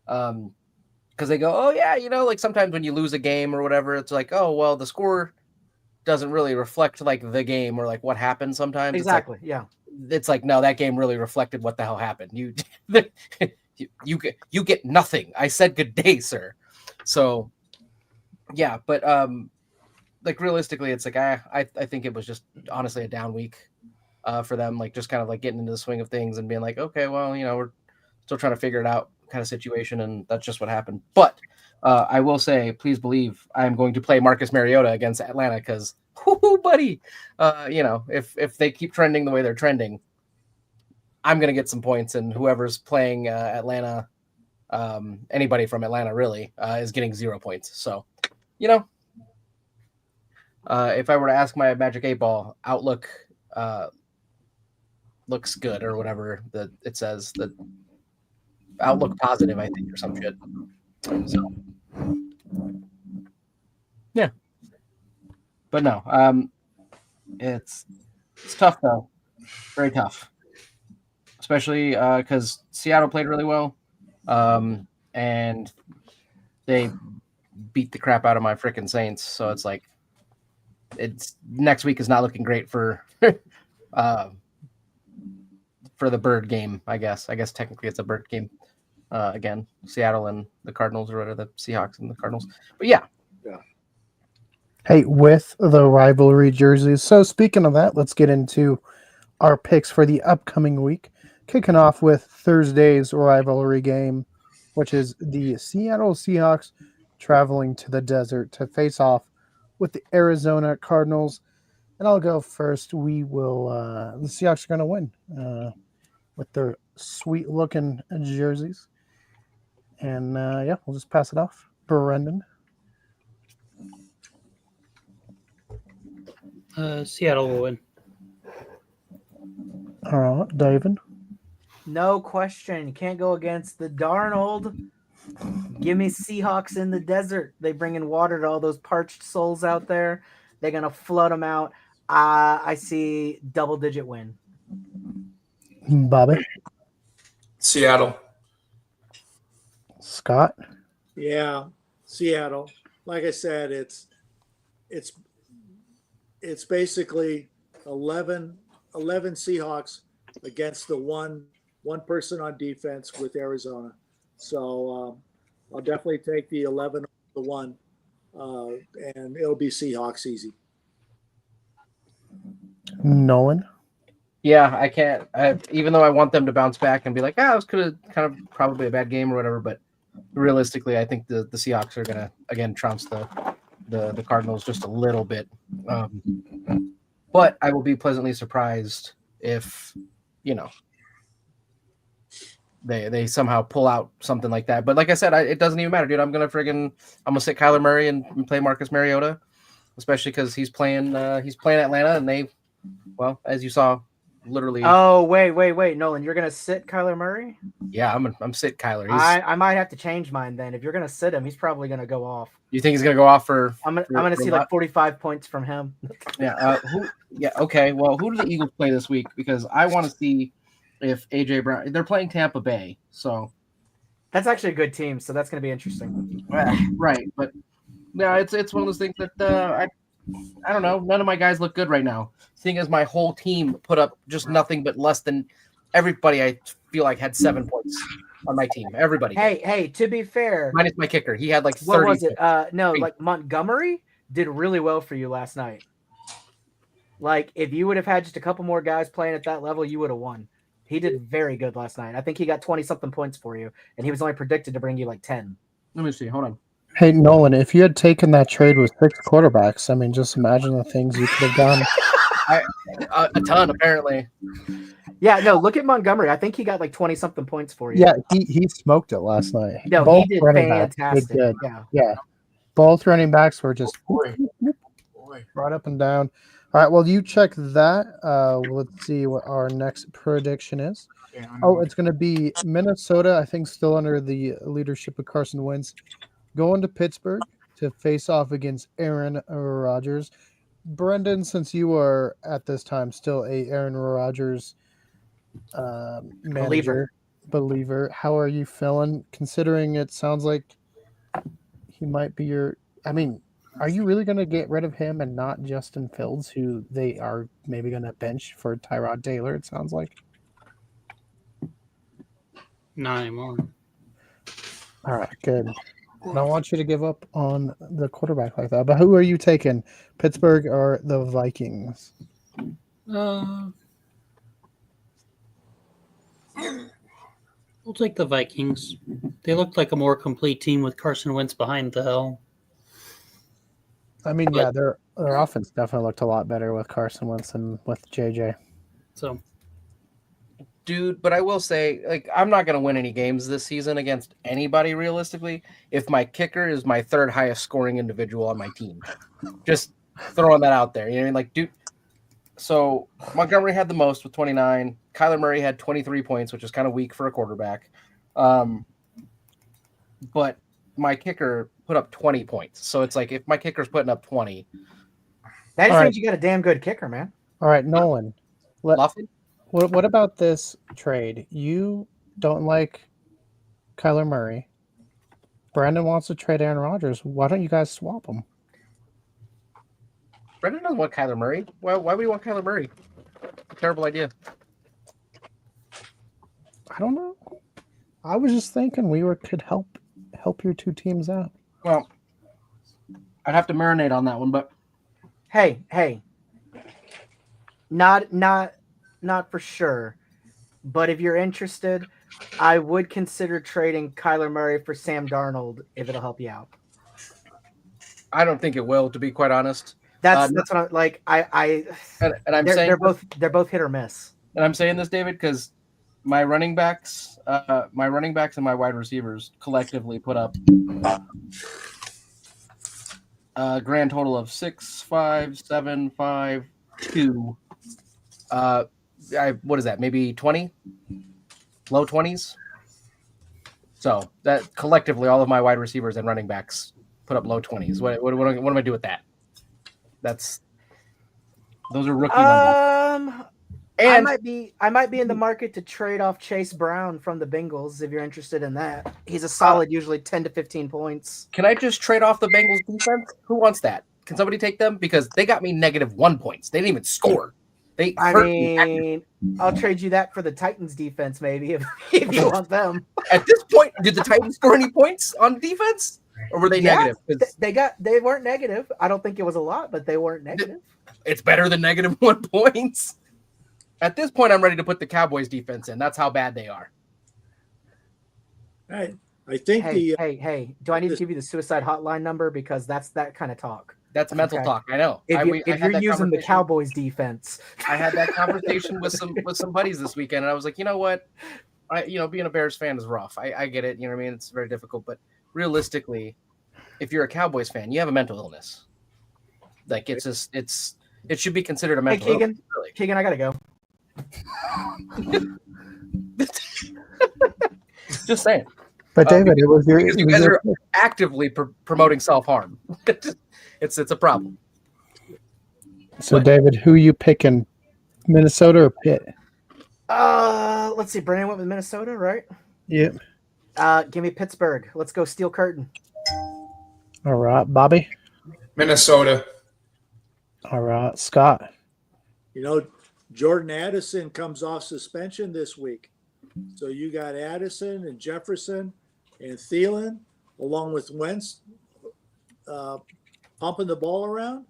Because they go, oh yeah, you know, like sometimes when you lose a game or whatever, it's like, oh well, the score doesn't really reflect like the game or like what happened. Sometimes Exactly. Yeah. it's like no, that game really reflected what the hell happened. You get nothing. I said good day, sir. So yeah, but like realistically, it's like I think it was just honestly a down week for them, like just kind of like getting into the swing of things and being like, okay, well, you know, we're still trying to figure it out kind of situation, and that's just what happened. But I will say, please believe I'm going to play Marcus Mariota against Atlanta because, buddy, you know, if they keep trending the way they're trending, I'm going to get some points, and whoever's playing Atlanta, anybody from Atlanta really, is getting 0 points. So, you know, if I were to ask my Magic 8-Ball outlook, looks good or whatever that it says, that outlook positive, I think, or some shit. So, yeah, but no, it's tough though, very tough, especially because Seattle played really well, and they beat the crap out of my freaking Saints. So it's like, it's next week is not looking great for the bird game. I guess technically it's a bird game. Again, Seattle and the Cardinals, or whatever, the Seahawks and the Cardinals. But yeah. Hey, with the rivalry jerseys. So speaking of that, let's get into our picks for the upcoming week. Kicking off with Thursday's rivalry game, which is the Seattle Seahawks traveling to the desert to face off with the Arizona Cardinals. And I'll go first. We will. The Seahawks are going to win with their sweet looking jerseys. And yeah, we'll just pass it off. Brenden. Seattle will win. All right, David. No question. You can't go against the Darnold. Give me Seahawks in the desert. They bring in water to all those parched souls out there. They're going to flood them out. I see double-digit win. Bobby. Seattle. Scott. Yeah, Seattle. Like I said, it's basically 11 Seahawks against the one person on defense with Arizona. So I'll definitely take the 11 to 1, and it'll be Seahawks easy. Nolan. Yeah, I can't. Even though I want them to bounce back and be like, this could have kind of probably a bad game or whatever, but realistically, I think the Seahawks are gonna again trounce the Cardinals just a little bit. But I will be pleasantly surprised if they somehow pull out something like that. But like I said, it doesn't even matter, dude. I'm gonna sit Kyler Murray and play Marcus Mariota, especially because he's playing Atlanta, and they, well, as you saw, literally. Oh, wait, Nolan, you're gonna sit Kyler Murray? Yeah, I'm sit Kyler. I might have to change mine then. If you're gonna sit him, he's probably gonna go off. You think he's gonna go off for? I'm gonna see like 45 points from him. Yeah. Okay. Well, who do the Eagles play this week? Because I want to see if AJ Brown. They're playing Tampa Bay, so That's actually a good team, so that's gonna be interesting. right. But yeah, it's one of those things that I don't know. None of my guys look good right now. Seeing as my whole team put up just nothing but less than everybody, I feel like had 7 points on my team. Everybody. Hey, to be fair, minus my kicker, he had like 30. what was it? No, like Montgomery did really well for you last night. Like if you would have had just a couple more guys playing at that level, you would have won. He did very good last night. I think he got 20-something points for you, and he was only predicted to bring you like 10. Let me see. Hold on. Hey, Nolan, if you had taken that trade with 6 quarterbacks, I mean, just imagine the things you could have done. A ton, apparently. Yeah, no, look at Montgomery. I think he got like 20-something points for you. Yeah, he smoked it last night. No, Both he did running backs did fantastic. good. Yeah. Both running backs were just Boy. right up and down. All right, well, you check that. Let's see what our next prediction is. Oh, it's going to be Minnesota, I think, still under the leadership of Carson Wentz, going to Pittsburgh to face off against Aaron Rodgers. Brenden, since you are at this time still a Aaron Rodgers believer, how are you feeling? Considering it sounds like he might be your. I mean, are you really going to get rid of him and not Justin Fields, who they are maybe going to bench for Tyrod Taylor? It sounds like. Not anymore. All right, good. I don't want you to give up on the quarterback like that. But who are you taking, Pittsburgh or the Vikings? We'll take the Vikings. They looked like a more complete team with Carson Wentz behind the helm. I mean, yeah, their offense definitely looked a lot better with Carson Wentz than with JJ. So, Dude, but I will say, like, I'm not going to win any games this season against anybody realistically if my kicker is my third highest scoring individual on my team. Just throwing that out there. You know what I mean? Like, dude, so Montgomery had the most with 29. Kyler Murray had 23 points, which is kind of weak for a quarterback. But my kicker put up 20 points. So it's like if my kicker's putting up 20. That just All means you got a damn good kicker, man. All right, Nolan. Luffy? What about this trade? You don't like Kyler Murray. Brenden wants to trade Aaron Rodgers. Why don't you guys swap them? Brenden doesn't want Kyler Murray. Why would he want Kyler Murray? Terrible idea. I don't know. I was just thinking could help your two teams out. Well, I'd have to marinate on that one, but Hey. Not for sure. But if you're interested, I would consider trading Kyler Murray for Sam Darnold if it'll help you out. I don't think it will, to be quite honest. That's what I'm like. and I'm They're, saying they're both hit or miss. and I'm saying this, David, because my running backs and my wide receivers collectively put up a grand total of 6, 5, 7, 5, 2. What is that? Maybe 20, low 20s. So that collectively, all of my wide receivers and running backs put up low 20s. What am I do with that? Those are rookie numbers. And I might be in the market to trade off Chase Brown from the Bengals if you're interested in that. He's a solid, usually 10 to 15 points. Can I just trade off the Bengals defense? Who wants that? Can somebody take them? Because they got me -1 points. They didn't even score. I'll trade you that for the Titans defense, maybe, if you want them. At this point, did the Titans score any points on defense? Or were they negative? They weren't negative. I don't think it was a lot, but they weren't negative. It's better than -1 points. At this point, I'm ready to put the Cowboys defense in. That's how bad they are. I think Hey, do I need to give you the suicide hotline number? Because that's that kind of talk. That's mental talk. I know. If you're using the Cowboys defense. I had that conversation with some buddies this weekend, and I was like, you know what? Being a Bears fan is rough. I get it. You know what I mean? It's very difficult. But realistically, if you're a Cowboys fan, you have a mental illness. Like it should be considered a mental Keegan, illness. Really. Keegan, I gotta go. Just saying. But David, it was your. Because you guys are actively promoting self-harm. It's a problem. So, David, who you picking, Minnesota or Pitt? Let's see. Brenden went with Minnesota, right? Yep. Give me Pittsburgh. Let's go Steel Curtain. All right, Bobby. Minnesota. All right, Scott. Jordan Addison comes off suspension this week. So you got Addison and Jefferson and Thielen, along with Wentz, pumping the ball around.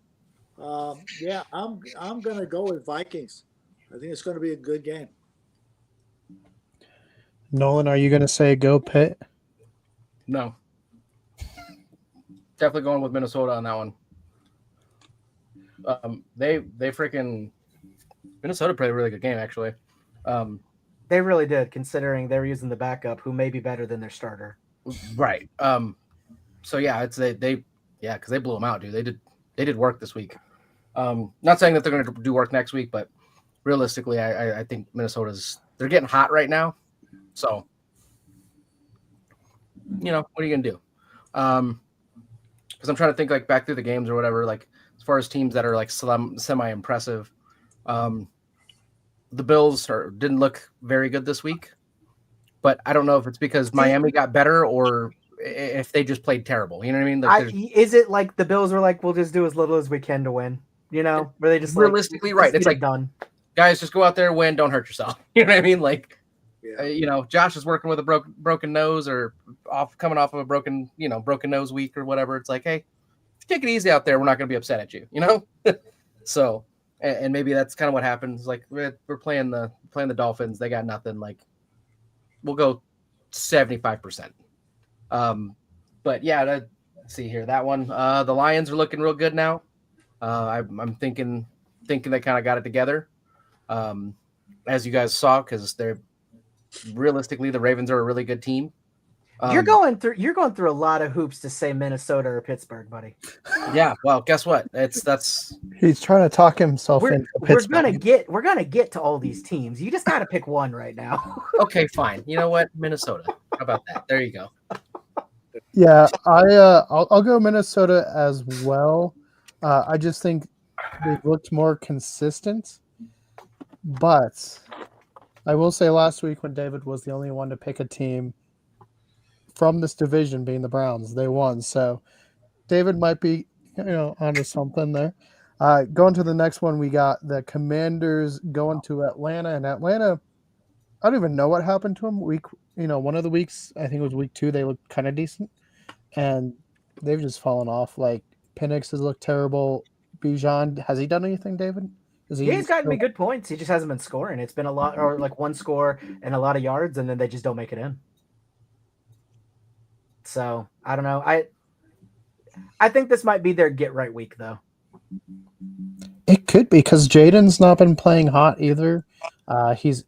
I'm going to go with Vikings. I think it's going to be a good game. Nolan, are you going to say go Pitt? No. Definitely going with Minnesota on that one. They freaking Minnesota played a really good game, actually. They really did, considering they were using the backup, who may be better than their starter. Right. So yeah, because they blew them out, dude. They did work this week. Not saying that they're going to do work next week, but realistically, I think they're getting hot right now. So, what are you going to do? Because I'm trying to think like back through the games or whatever, like as far as teams that are like semi-impressive. The Bills didn't look very good this week, but I don't know if it's because Miami got better or if they just played terrible. You know what I mean? Like is it like the Bills were like, we'll just do as little as we can to win? Where they just realistically, right? It's like done. Guys, just go out there, win, don't hurt yourself. You know what I mean? Like, yeah. Josh is working with a broken nose or coming off of a broken nose week or whatever. It's like, hey, take it easy out there. We're not going to be upset at you. So. And maybe that's kind of what happens. Like we're playing the Dolphins, they got nothing. Like we'll go 75%. But yeah, let's see here. That one, the Lions are looking real good now. I'm thinking they kind of got it together. As you guys saw, because they're realistically the Ravens are a really good team. You're going through a lot of hoops to say Minnesota or Pittsburgh, buddy. Yeah, well, guess what? He's trying to talk himself into Pittsburgh. We're gonna get to all these teams. You just got to pick one right now. Okay, fine. You know what? Minnesota. How about that? There you go. Yeah, I'll go Minnesota as well. I just think they've looked more consistent, but I will say last week when David was the only one to pick a team from this division, being the Browns, they won. So David might be, onto something there. Going to the next one, we got the Commanders going to Atlanta, and Atlanta, I don't even know what happened to them. One of the weeks, I think it was week 2, they looked kind of decent, and they've just fallen off. Like Penix has looked terrible. Bijan, has he done anything, David? He's gotten me good points. He just hasn't been scoring. It's been a lot, or like one score and a lot of yards, and then they just don't make it in. So I don't know. I think this might be their get right week though. It could be because Jaden's not been playing hot either. He's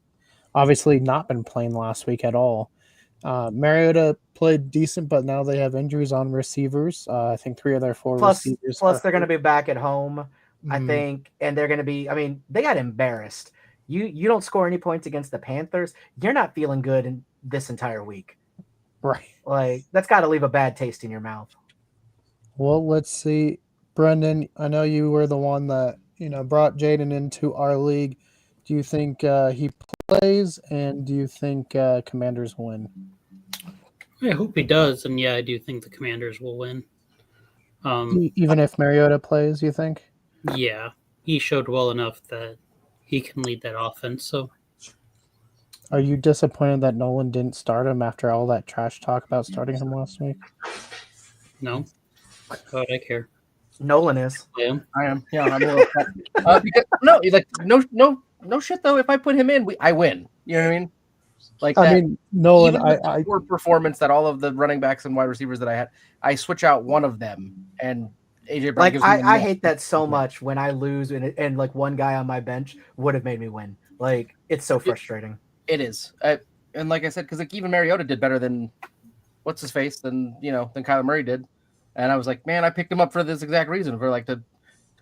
obviously not been playing last week at all. Mariota played decent, but now they have injuries on receivers. I think 3 of their 4 receivers. Plus they're going to be back at home, I Mm, think, and they're going to be. I mean, they got embarrassed. You don't score any points against the Panthers, you're not feeling good in this entire week. right. Like that's got to leave a bad taste in your mouth. Well, let's see. Brenden, I know you were the one that brought Jaden into our league. Do you think he plays, and do you think Commanders win? I hope he does, and yeah, I do think the Commanders will win. Even if Mariota plays, you think? Yeah, he showed well enough that he can lead that offense. So Are you disappointed that Nolan didn't start him after all that trash talk about starting him last week? no, why would I care? Nolan is. Yeah, I am. Yeah, I'm a little upset. Because, no shit though. If I put him in, I win. You know what I mean? Like that, I mean, Nolan, even with the poor performance that all of the running backs and wide receivers that I had, I switch out one of them, and AJ Brown Like gives me I the hate that so much when I lose and like one guy on my bench would have made me win. Like it's so frustrating. It is, and like I said, because like even Mariota did better than what's his face than Kyler Murray did, and I was like, man, I picked him up for this exact reason, for like to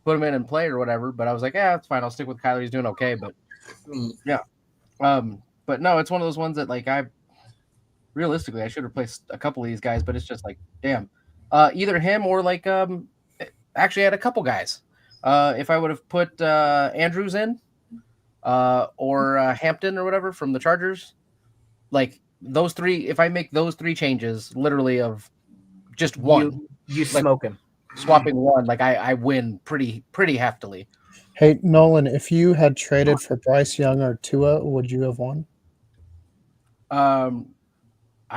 put him in and play or whatever. But I was like, yeah, it's fine. I'll stick with Kyler. He's doing okay. But yeah, but no, it's one of those ones that like realistically I should replace a couple of these guys, but it's just like, damn, either him or like actually I had a couple guys. If I would have put Andrews in. Or Hampton or whatever from the Chargers, like those 3. If I make those 3 changes, literally of just one, You like, smoke him. swapping one, like I win pretty heftily. Hey, Nolan, if you had traded for Bryce Young or Tua, would you have won? I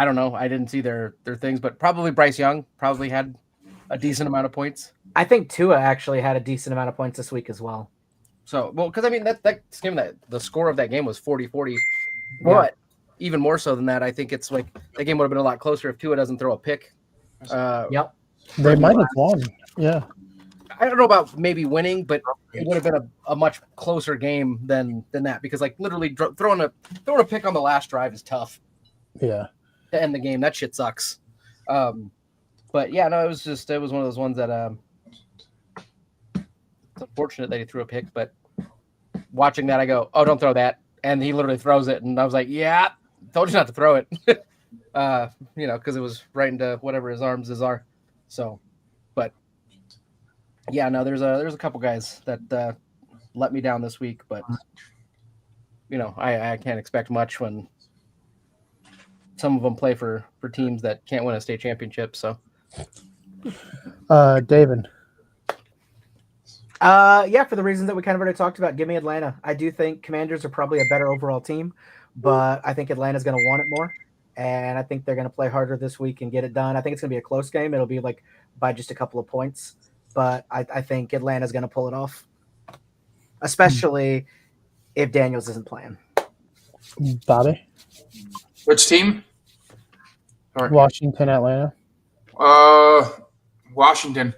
don't know. I didn't see their things, but probably Bryce Young probably had a decent amount of points. I think Tua actually had a decent amount of points this week as well. So, well, because I mean that game, that the score of that game was 40-40, but even more so than that, I think it's like that game would have been a lot closer if Tua doesn't throw a pick. Yep. They might have won. Yeah. I don't know about maybe winning, but it would have been a much closer game than that, because like literally throwing a pick on the last drive is tough. Yeah. To end the game, that shit sucks. But yeah, no, it was one of those ones that it's unfortunate that he threw a pick, but watching that, I go, oh, don't throw that. And he literally throws it. And I was like, yeah, told you not to throw it. Because it was right into whatever his arms are. So, but yeah, no, there's a couple guys that let me down this week, but I can't expect much when some of them play for teams that can't win a state championship. So, David. Yeah, for the reasons that we kind of already talked about, give me Atlanta. I do think Commanders are probably a better overall team, but I think Atlanta's going to want it more, and I think they're going to play harder this week and get it done. I think it's going to be a close game. It'll be like by just a couple of points, but I think Atlanta's going to pull it off, especially if Daniels isn't playing. Bobby? Which team? Sorry. Washington, Atlanta. Washington.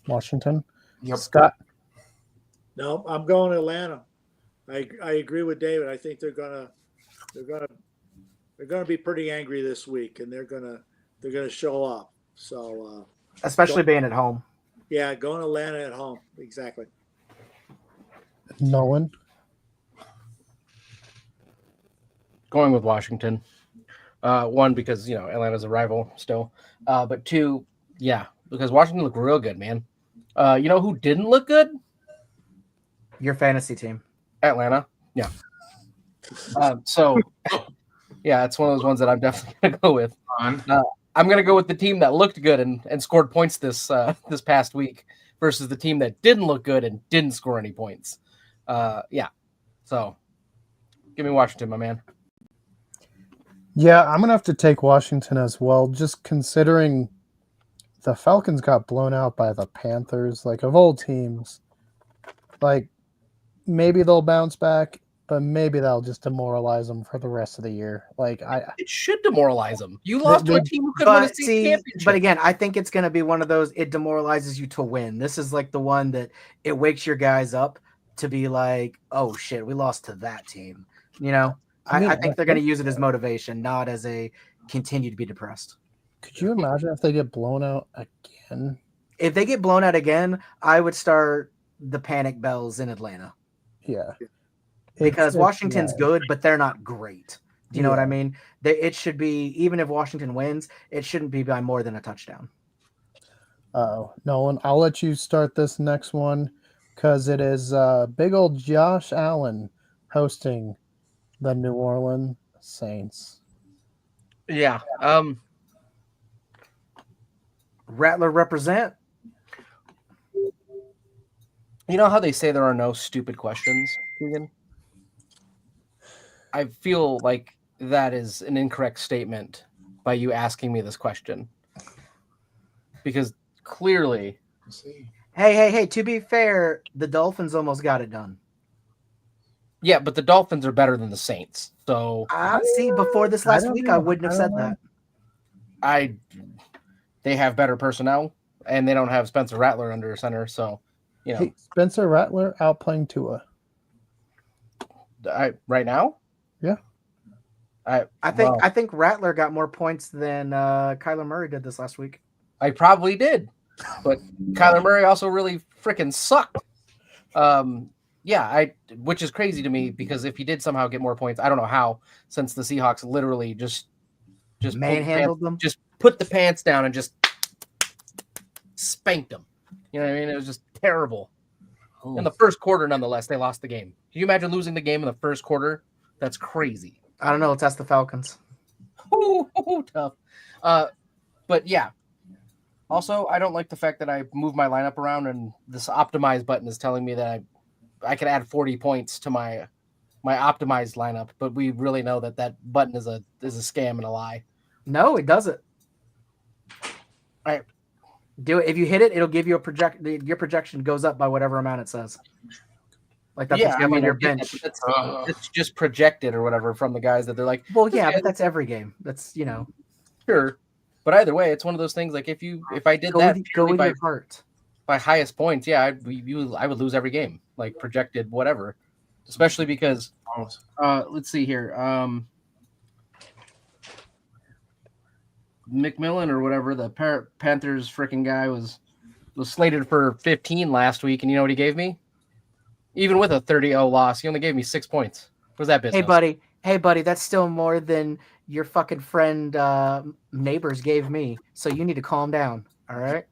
Washington. Yep. Scott? No, I'm going Atlanta. I agree with David. I think they're gonna be pretty angry this week, and they're gonna show up. So Especially being at home. yeah, going Atlanta at home. Exactly. Nolan? going with Washington. One, because Atlanta's a rival still, but two, yeah, because Washington looked real good, man. You know who didn't look good? Your fantasy team. Atlanta. Yeah. So yeah, it's one of those ones that I'm definitely gonna go with. I'm gonna go with the team that looked good and scored points this past week versus the team that didn't look good and didn't score any points. Yeah. So give me Washington, my man. Yeah, I'm going to have to take Washington as well, just considering the Falcons got blown out by the Panthers. Like, of all teams, like, maybe they'll bounce back. but maybe that'll just demoralize them for the rest of the year. Like It should demoralize them. You lost to a team who could win a But state see, championship. but again, I think it's going to be one of those. It demoralizes you to win. This is like the one that it wakes your guys up to be like, oh shit, we lost to that team. You know, I mean, I think they're going to use it as motivation, not as a continue to be depressed. could you imagine if they get blown out again? If they get blown out again, I would start the panic bells in Atlanta Yeah, because It's- Washington's yeah. good, but they're not great. Do you know what I Yeah. mean? It should be, even if Washington wins, it shouldn't be by more than a touchdown. Oh, Nolan, I'll let you start this next one because it is big old Josh Allen hosting the New Orleans Saints. Yeah. Rattler represent. You know how they say there are no stupid questions, Keegan? I feel like that is an incorrect statement by you asking me this question. Because clearly, Hey! To be fair, the Dolphins almost got it done. yeah, but the Dolphins are better than the Saints. So See, before this I last don't week, know. I wouldn't have I said don't that. they have better personnel and they don't have Spencer Rattler under center. So, you know, Hey, Spencer Rattler outplaying Tua. right now, Yeah. I think Rattler got more points than Kyler Murray did this last week. I probably did, but Kyler Murray also really freaking sucked. Which is crazy to me because if he did somehow get more points, I don't know how, since the Seahawks literally just Manhandled them. just put the pants down and just spanked them. You know what I mean? It was just terrible. In the first quarter, nonetheless, they lost the game. Can you imagine losing the game in the first quarter? That's crazy. I don't know. Let's ask the Falcons. Tough. But yeah. Also, I don't like the fact that I moved my lineup around and this optimize button is telling me that I could add 40 points to my optimized lineup, but we really know that button is a scam and a lie. No, it doesn't. All right. Do it. If you hit it, it'll give you your projection goes up by whatever amount it says. Like that's what's on your I get bench. that, but it's just projected or whatever from the guys that they're like, Well, yeah, but that's every game. That's sure. But either way, it's one of those things. Like if I did go that with purely your heart. by highest points, yeah, I would lose every game, like projected whatever. Especially because, let's see here, McMillan or whatever, the Panthers freaking guy was slated for 15 last week, and you know what he gave me? Even with a 30-0 loss, he only gave me 6 points. What's that business? Hey buddy, that's still more than your fucking friend neighbors gave me. So you need to calm down. All right.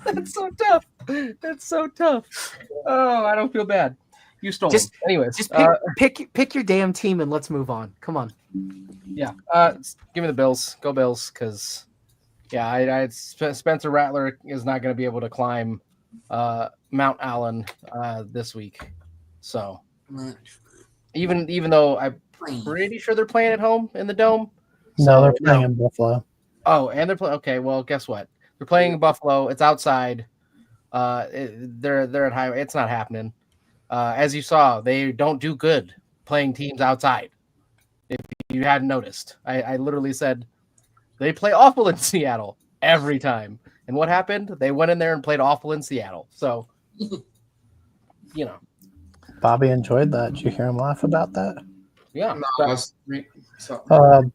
That's so tough. That's so tough. Oh, I don't feel bad. You stole him. Anyways, Just pick your damn team and let's move on. Come on. Yeah. Give me the Bills. Go Bills, because Spencer Rattler is not going to be able to climb Mount Allen this week. So even though I'm pretty sure they're playing at home in the Dome. No, they're playing in Buffalo. Oh, and they're playing. Okay, well, guess what? They're playing in Buffalo. It's outside. They're at high. It's not happening. As you saw, they don't do good playing teams outside. If you hadn't noticed, I literally said they play awful in Seattle every time. And what happened? They went in there and played awful in Seattle. So, you know. Bobby enjoyed that. Did you hear him laugh about that? Yeah.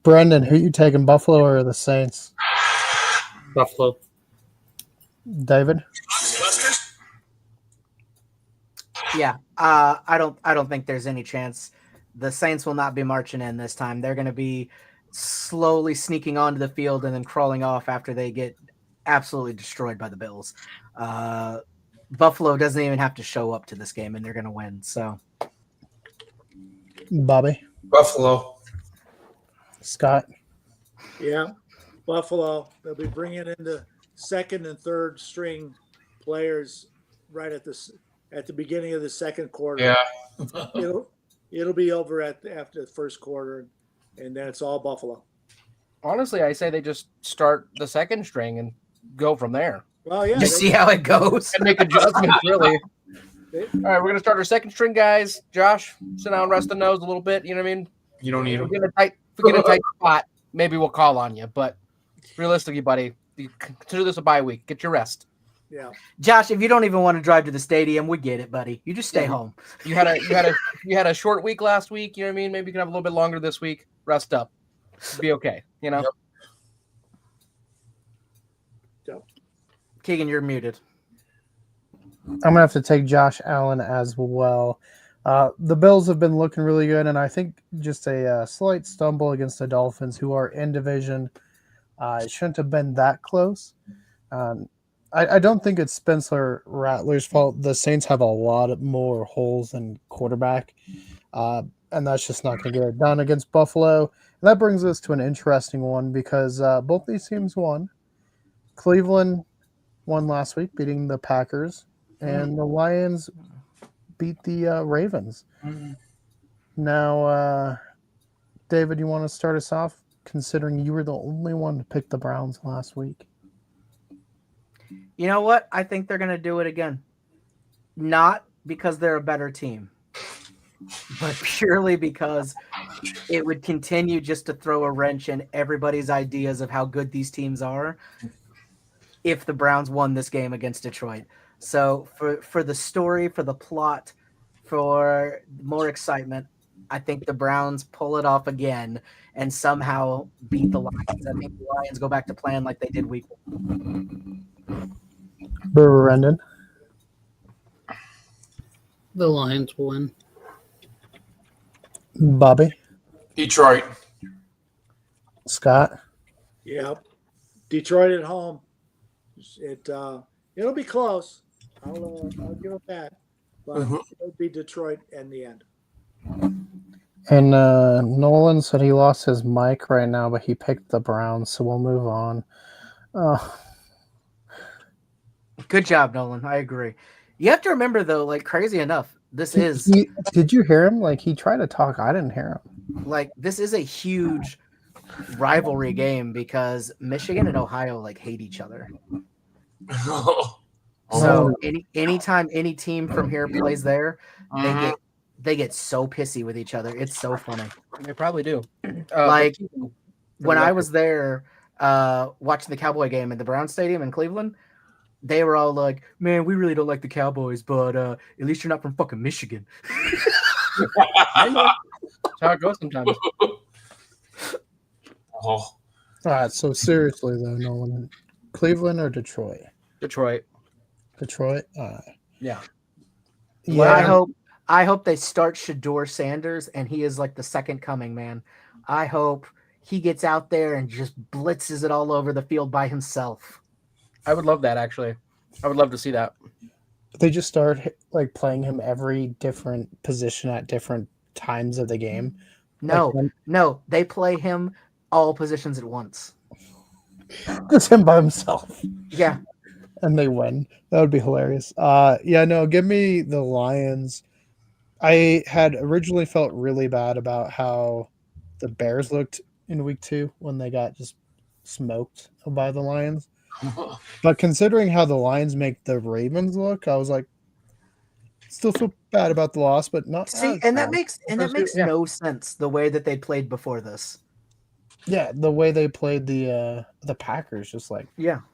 Brenden, who you taking, Buffalo or the Saints? Buffalo. David? Yeah. I don't think there's any chance. The Saints will not be marching in this time. They're going to be slowly sneaking onto the field and then crawling off after they get absolutely destroyed by the Bills. Buffalo doesn't even have to show up to this game, and they're going to win. So, Bobby? Buffalo. Scott? Yeah, Buffalo. They'll be bringing in the second and third string players right at the beginning of the second quarter. Yeah. It'll be over after the first quarter, and then it's all Buffalo. Honestly, I say they just start the second string and go from there. Well, yeah, just see how it goes. And make adjustments, really. All right, we're gonna start our second string, guys. Josh, sit down, rest the nose a little bit. You know what I mean? You don't need If him. we get a tight spot, maybe we'll call on you. But realistically, buddy, you consider this a bye week. Get your rest. Yeah. Josh, if you don't even want to drive to the stadium, we get it, buddy. You just stay home. You had a short week last week. You know what I mean? Maybe you can have a little bit longer this week. Rest up. Be okay. You know. Yep. Keegan, you're muted. I'm gonna have to take Josh Allen as well. The Bills have been looking really good, and I think just a slight stumble against the Dolphins, who are in division. It shouldn't have been that close. I don't think it's Spencer Rattler's fault. The Saints have a lot more holes than quarterback, and that's just not going to get it done against Buffalo. And that brings us to an interesting one because both these teams won. Cleveland won last week, beating the Packers, and the Lions beat the Ravens. Now, David, you want to start us off, considering you were the only one to pick the Browns last week? You know what? I think they're going to do it again. Not because they're a better team, but purely because it would continue just to throw a wrench in everybody's ideas of how good these teams are if the Browns won this game against Detroit. So for the story, for the plot, for more excitement, I think the Browns pull it off again and somehow beat the Lions. I think the Lions go back to playing like they did week one. Brenden. The Lions will win. Bobby. Detroit. Scott. Yep. Detroit at home. It'll be close. I'll give it that. But it'll be Detroit in the end. And Nolan said he lost his mic right now, but he picked the Browns, so we'll move on. Good job, Nolan. I agree. You have to remember, though, like, crazy enough, this is Did you hear him? Like, he tried to talk. I didn't hear him. like this is a huge rivalry game because Michigan and Ohio like hate each other. So anytime any team from here plays there, they get so pissy with each other. It's so funny. They probably do. Like when I was there watching the Cowboy game at the Brown Stadium in Cleveland, they were all like, "Man, we really don't like the Cowboys, but at least you're not from fucking Michigan." That's how it goes sometimes. All right, so seriously though, Nolan, Cleveland or Detroit? Detroit. Detroit. Yeah. Yeah. I hope they start Shador Sanders and he is like the second coming, man. I hope he gets out there and just blitzes it all over the field by himself. I would love that, actually. I would love to see that. They just start like playing him every different position at different times of the game. No, they play him all positions at once. Just him by himself. Yeah. And they win. That would be hilarious. Give me the Lions. I had originally felt really bad about how the Bears looked in week 2 when they got just smoked by the Lions. But considering how the Lions make the Ravens look, I was like, still feel bad about the loss, but not. See, and that makes no sense the way that they played before this. Yeah, the way they played the Packers, just like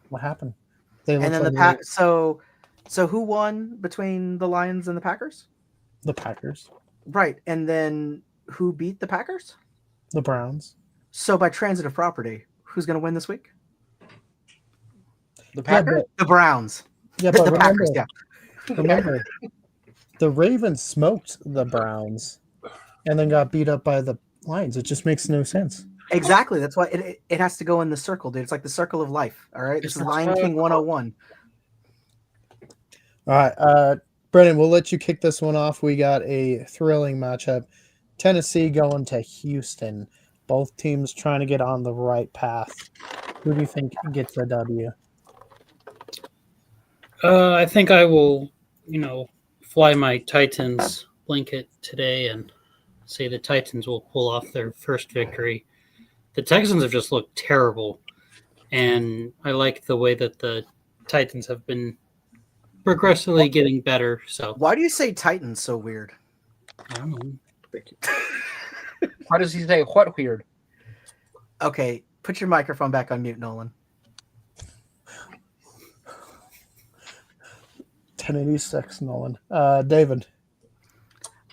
what happened? They and then like so who won between the Lions and the Packers? The Packers, right? And then who beat the Packers? The Browns. So by transitive property, who's going to win this week? The Packers, the Browns. Yeah, but the Packers. Yeah. Remember, the Ravens smoked the Browns, and then got beat up by the Lions. It just makes no sense. Exactly. That's why it has to go in the circle, dude. It's like the circle of life. All right. This is Lion King 101. All right. Brenden, we'll let you kick this one off. We got a thrilling matchup. Tennessee going to Houston. Both teams trying to get on the right path. Who do you think gets the W? I think I will, fly my Titans blanket today and say the Titans will pull off their first victory. The Texans have just looked terrible, and I like the way that the Titans have been progressively getting better. So Why do you say Titans so weird? I don't know. Thank you. How does he say what weird? Okay, put your microphone back on mute, Nolan. 1086, Nolan. David.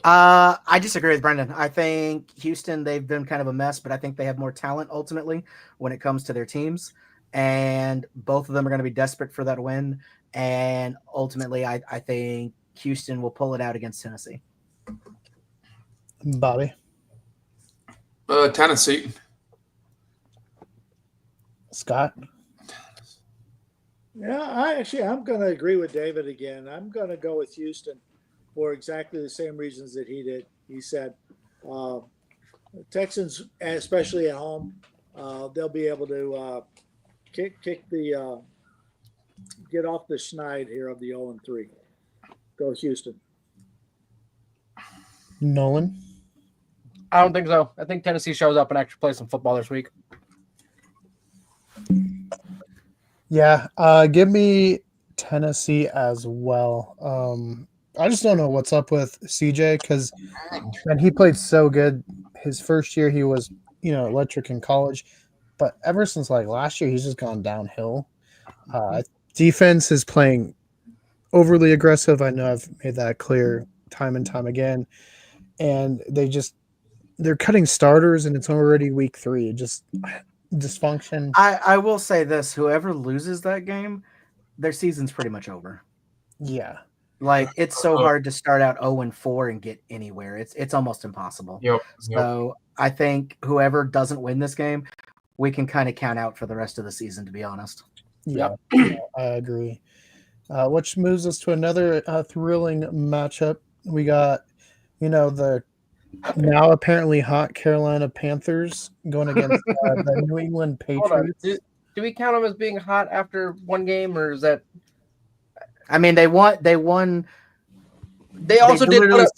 I disagree with Brenden. I think Houston, they've been kind of a mess, but I think they have more talent ultimately when it comes to their teams. And both of them are going to be desperate for that win. And ultimately, I think Houston will pull it out against Tennessee. Bobby. Tennessee. Scott. Yeah, I'm going to agree with David again. I'm going to go with Houston for exactly the same reasons that he did. He said Texans, especially at home, they'll be able to get off the schneid here of the 0-3. Go Houston. Nolan. I don't think so. I think Tennessee shows up and actually plays some football this week. Yeah, give me Tennessee as well. I just don't know what's up with CJ because man, he played so good. His first year, he was electric in college, but ever since like last year, he's just gone downhill. Defense is playing overly aggressive. I know I've made that clear time and time again, and they're cutting starters, and it's already week 3. Just dysfunction. I will say this: whoever loses that game, their season's pretty much over. Yeah. Like it's so hard to start out 0-4 and get anywhere. It's almost impossible. Yep. So I think whoever doesn't win this game, we can kind of count out for the rest of the season, to be honest. Yeah, I agree. Which moves us to another thrilling matchup. We got, the now apparently hot Carolina Panthers going against the New England Hold on. Patriots. Do we count them as being hot after one game, or is that? I mean, they won. They also did literally- put up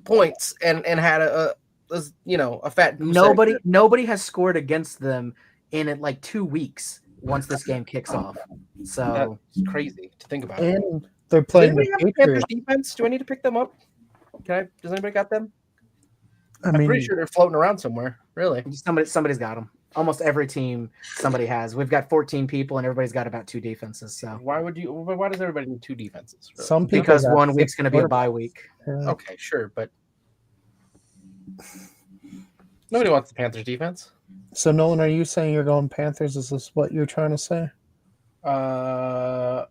points and had a fat goose egg. Nobody has scored against them in like 2 weeks once this game kicks off. So That's crazy to think about. And they're Does playing anybody the have the Panthers Patriots. defense? Do I need to pick them up? Does anybody got them? I I'm mean, pretty sure they're floating around somewhere. Really? somebody's got them. Almost every team somebody has. We've got 14 people, and everybody's got about 2 defenses. So Why does everybody need 2 defenses? Really? some people because got 1 week's 6 going to be a quarterbacks. bye week. Yeah. Okay, sure, but nobody wants the Panthers defense. So Nolan, are you saying you're going Panthers? Is this what you're trying to say? No,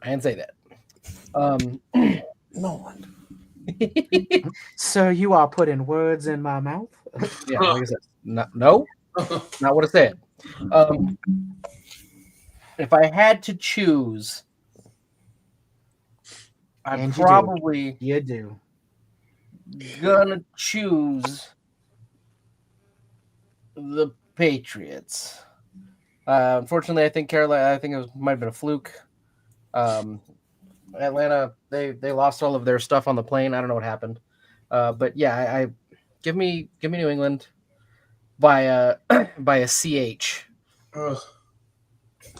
I didn't say that. Nolan. So you are putting words in my mouth. Yeah, like I said, not what I said. If I had to choose, I'm And you do. probably You do. gonna choose the Patriots. Unfortunately, I think Carolina. I think might have been a fluke. Atlanta, they lost all of their stuff on the plane. I don't know what happened, but yeah, I give me New England by a CH. Ugh.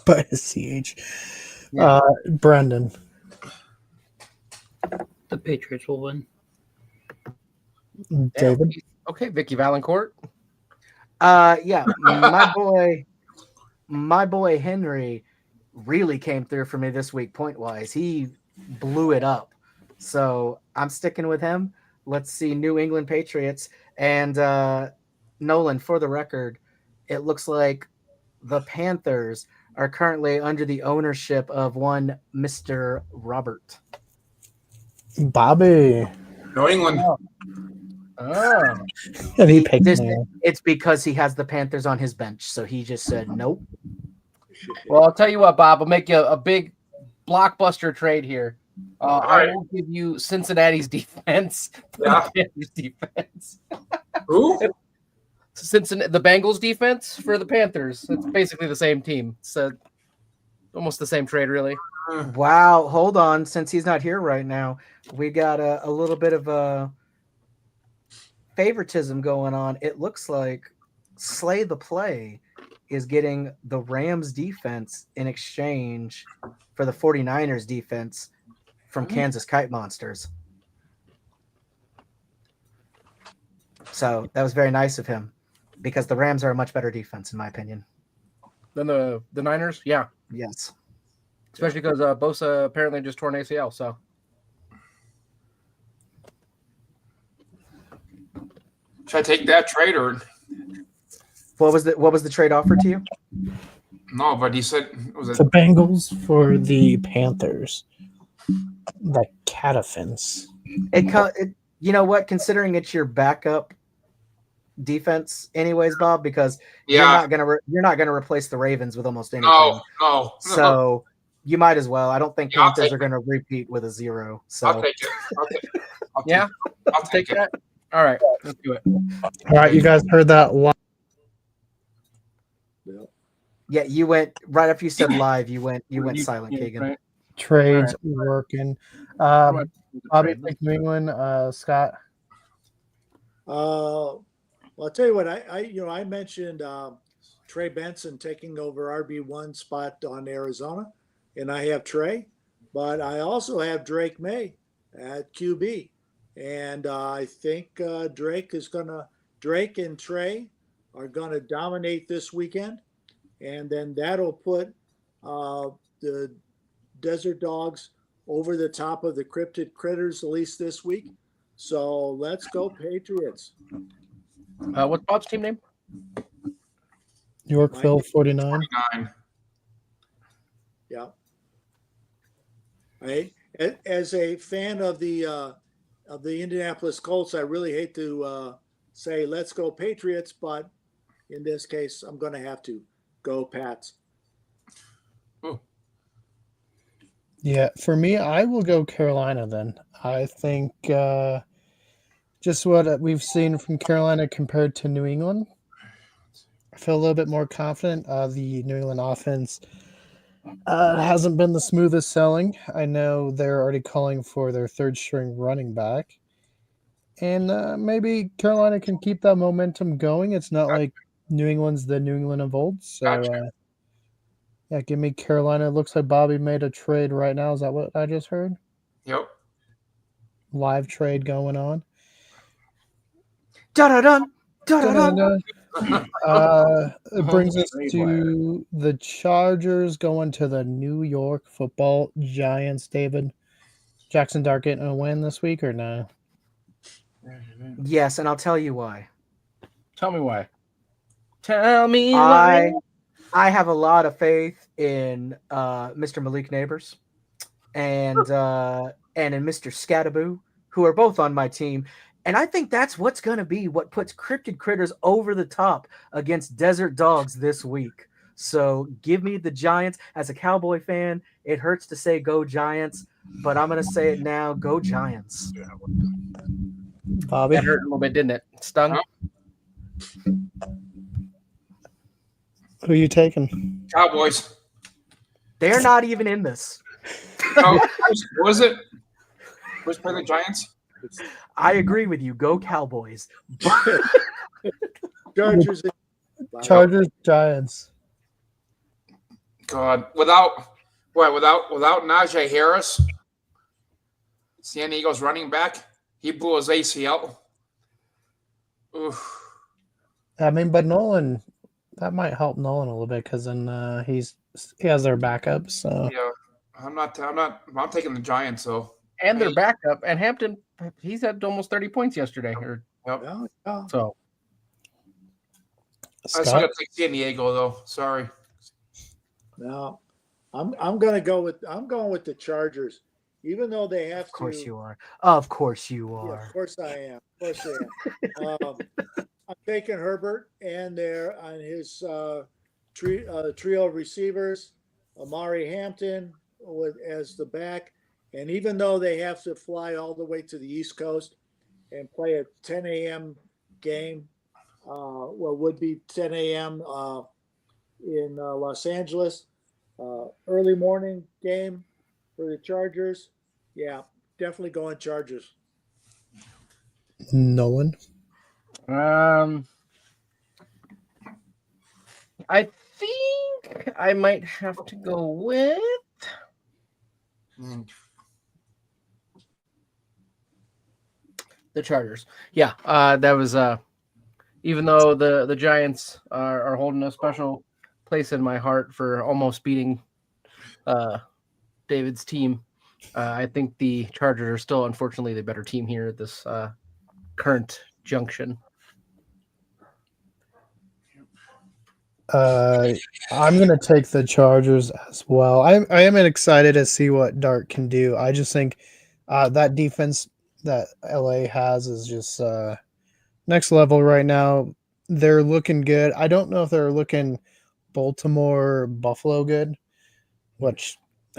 By a CH. Yeah. Brenden. The Patriots will win. David. Okay, Vicky Valancourt. Yeah, my boy Henry really came through for me this week point wise. He blew it up. So I'm sticking with him. Let's see New England Patriots. And Nolan, for the record, it looks like the Panthers are currently under the ownership of one Mr. Robert. Bobby. New England. Oh, And he picked This- me. It's because he has the Panthers on his bench. So he just said, nope. well, I'll tell you what, Bob. I'll make you a big blockbuster trade here. I will give you Cincinnati's defense. for Yeah. the Panthers defense. Who? The Bengals defense for the Panthers. It's basically the same team. It's almost the same trade, really. Wow. Hold on. Since he's not here right now, we got a little bit of a favoritism going on. It looks like Slay the Play is getting the Rams defense in exchange for the 49ers defense from Kansas Kite Monsters. So that was very nice of him because the Rams are a much better defense, in my opinion. Then the Niners, yeah, Yes. especially because Bosa apparently just tore an ACL. So Should I take that trade or What was the trade offer to you? no? But he said was it The Bengals for the Panthers. The Catafins. It you know what? Considering it's your backup defense, anyways, Bob, because you're yeah? not gonna replace the Ravens with almost anything. No. So you might as well. I don't think Yeah, I'll Panthers take are going to repeat with a 0. So I'll take it. yeah, I'll take it. that. All right, let's do it. All right, you guys heard that live. yeah, you went right after you said live. You went silent, Keegan. Right. Trades All working. Right. Bobby, take New England. Scott. Well, I'll tell you what. I mentioned Trey Benson taking over RB1 spot on Arizona, and I have Trey, but I also have Drake May at QB, and I think Drake and Trey are gonna dominate this weekend, and then that'll put the Desert Dogs over the top of the Crtters at least this week. So let's go Patriots. What's Bob's team name? Yorkville 49. 9. Yeah. As a fan of the Indianapolis Colts, I really hate to say let's go Patriots, but in this case, I'm going to have to go Pats. Yeah, for me, I will go Carolina then. I think just what we've seen from Carolina compared to New England, I feel a little bit more confident. The New England offense hasn't been the smoothest selling. I know they're already calling for their third string running back. And maybe Carolina can keep that momentum going. It's not like New England's the New England of old. So, Gotcha. yeah, give me Carolina. It looks like Bobby made a trade right now. Is that what I just heard? Yep. Live trade going on. Dun-dun-dun, dun-dun-dun. It brings us to the Chargers going to the New York Football Giants. David, Jackson Dart getting a win this week or no? Yes, and I'll tell you why. Tell me why. Tell me why. I have a lot of faith in Mr. Malik Neighbors and in Mr. Scataboo, who are both on my team. And I think that's what's going to be what puts Cryptid Critters over the top against Desert Dogs this week. So give me the Giants. As a Cowboy fan, it hurts to say go Giants, but I'm going to say it now. Go Giants. Bobby? That hurt a little bit, didn't it? Stung? Who are you taking? Cowboys. They're not even in this. Oh, what was it? Who's playing the Giants? I agree with you. Go Cowboys. Chargers. Giants. God, without Najee Harris, San Diego's running back, he blew his ACL. Oof. I mean, but Nolan, that might help Nolan a little bit because then he has their backup. So Yeah, I'm taking the Giants though. And their backup. And Hampton, he's had almost 30 points yesterday. Yep. Yeah. So I still got to take San Diego though. Sorry. No, I'm going with the Chargers, even though they have to. Of course you are. Of course you Yeah, are. of course I am. Of course I am. I'm taking Herbert and there on his trio of receivers, Amari Hampton as the back. And even though they have to fly all the way to the East Coast and play a 10 a.m. game, would be 10 a.m. In Los Angeles, early morning game for the Chargers. Yeah, definitely going Chargers. Nolan. I think I might have to go with the Chargers. Yeah, that was even though the Giants are holding a special place in my heart for almost beating David's team. I think the Chargers are still, unfortunately, the better team here at this current junction. I'm gonna take the Chargers as well. I am excited to see what Dart can do. I just think that defense that LA has is just next level right now. They're looking good. I don't know if they're looking Baltimore, Buffalo good, which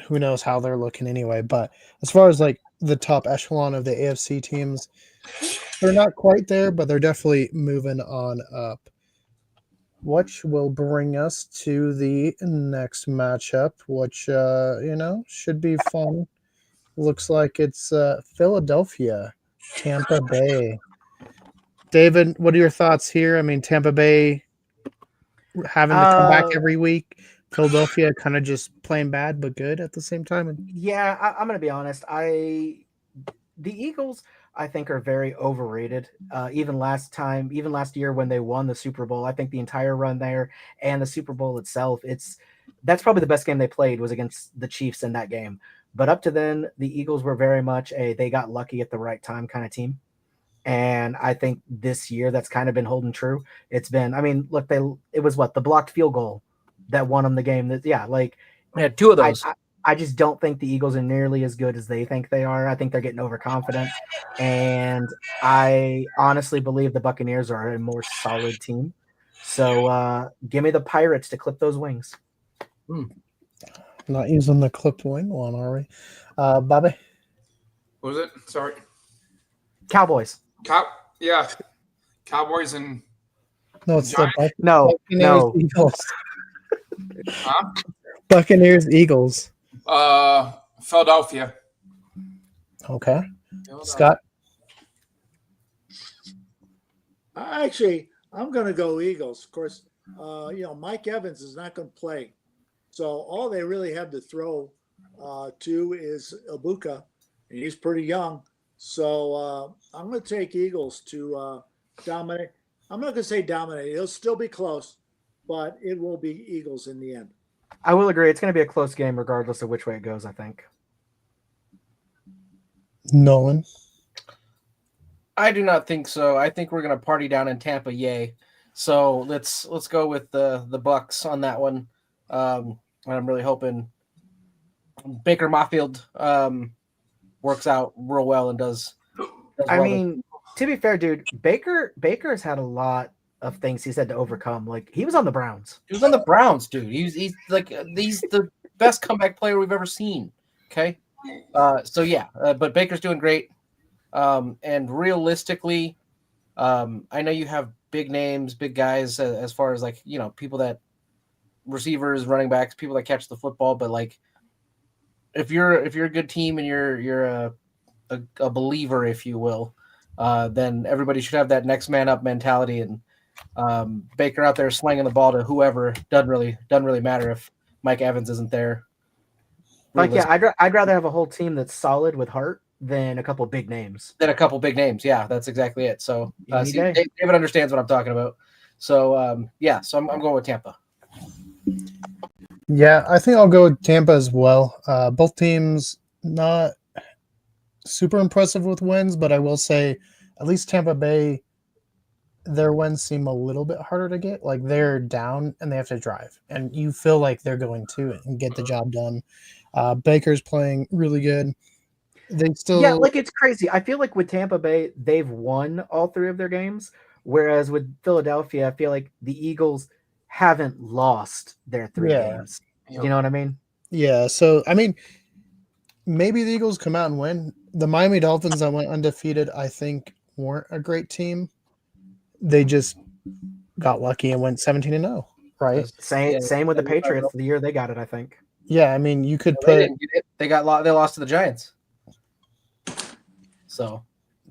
who knows how they're looking anyway. But as far as like the top echelon of the AFC teams, they're not quite there, but they're definitely moving on up. Which will bring us to the next matchup, which should be fun. Looks like it's Philadelphia, Tampa Bay. David, what are your thoughts here? I mean, Tampa Bay having to come back every week. Philadelphia kind of just playing bad but good at the same time. Yeah, I'm gonna be honest. The Eagles, I think, are very overrated. Even last year when they won the Super Bowl, I think the entire run there and the Super Bowl itself, that's probably the best game they played was against the Chiefs in that game. But up to then, the Eagles were very much they got lucky at the right time kind of team. And I think this year that's kind of been holding true. It's been, I mean, look, it was the blocked field goal that won them the game. I had two of those. I just don't think the Eagles are nearly as good as they think they are. I think they're getting overconfident. And I honestly believe the Buccaneers are a more solid team. So give me the Pirates to clip those wings. Not using the clipped wing one, are we? Bobby? What was it? Sorry. Cowboys. Yeah. Cowboys and No, it's Giants? the Buccaneers Eagles. Huh? Buccaneers Eagles. Philadelphia. Okay. Scott? I'm going to go Eagles. Of course, Mike Evans is not going to play. So all they really have to throw to is Ibuka, and he's pretty young. So I'm going to take Eagles to dominate. I'm not going to say dominate. It'll still be close, but it will be Eagles in the end. I will agree. It's going to be a close game regardless of which way it goes, I think. Nolan? I do not think so. I think we're going to party down in Tampa, yay. So let's go with the Bucks on that one. And I'm really hoping Baker Mayfield works out real well and does I well. mean, to be fair, dude, Baker's had a lot of things he's had to overcome. Like he was on the Browns. He was on the Browns, dude. He's the best comeback player we've ever seen. Okay. But Baker's doing great. And realistically, I know you have big names, big guys, as far as people that receivers, running backs, people that catch the football. But if you're a good team and you're a believer, if you will, then everybody should have that next man up mentality. And Baker out there slinging the ball to whoever doesn't really matter if Mike Evans isn't there. I'd rather have a whole team that's solid with heart than a couple big names. Yeah, that's exactly it. So David understands what I'm talking about. So I'm going with Tampa. Yeah, I think I'll go with Tampa as well. Both teams not super impressive with wins, but I will say at least Tampa Bay, their wins seem a little bit harder to get. Like they're down and they have to drive, and you feel like they're going to and get the job done. Baker's playing really good. It's crazy. I feel like with Tampa Bay, they've won all three of their games, whereas with Philadelphia, I feel like the Eagles haven't lost their three games. You know what I mean? Yeah. So I mean, maybe the Eagles come out and win. The Miami Dolphins that went undefeated, I think, weren't a great team. They just got lucky and went 17-0, right? Same with the Patriots the year they got it, I think. Yeah, I mean, you could They didn't get it. They lost to the Giants. So,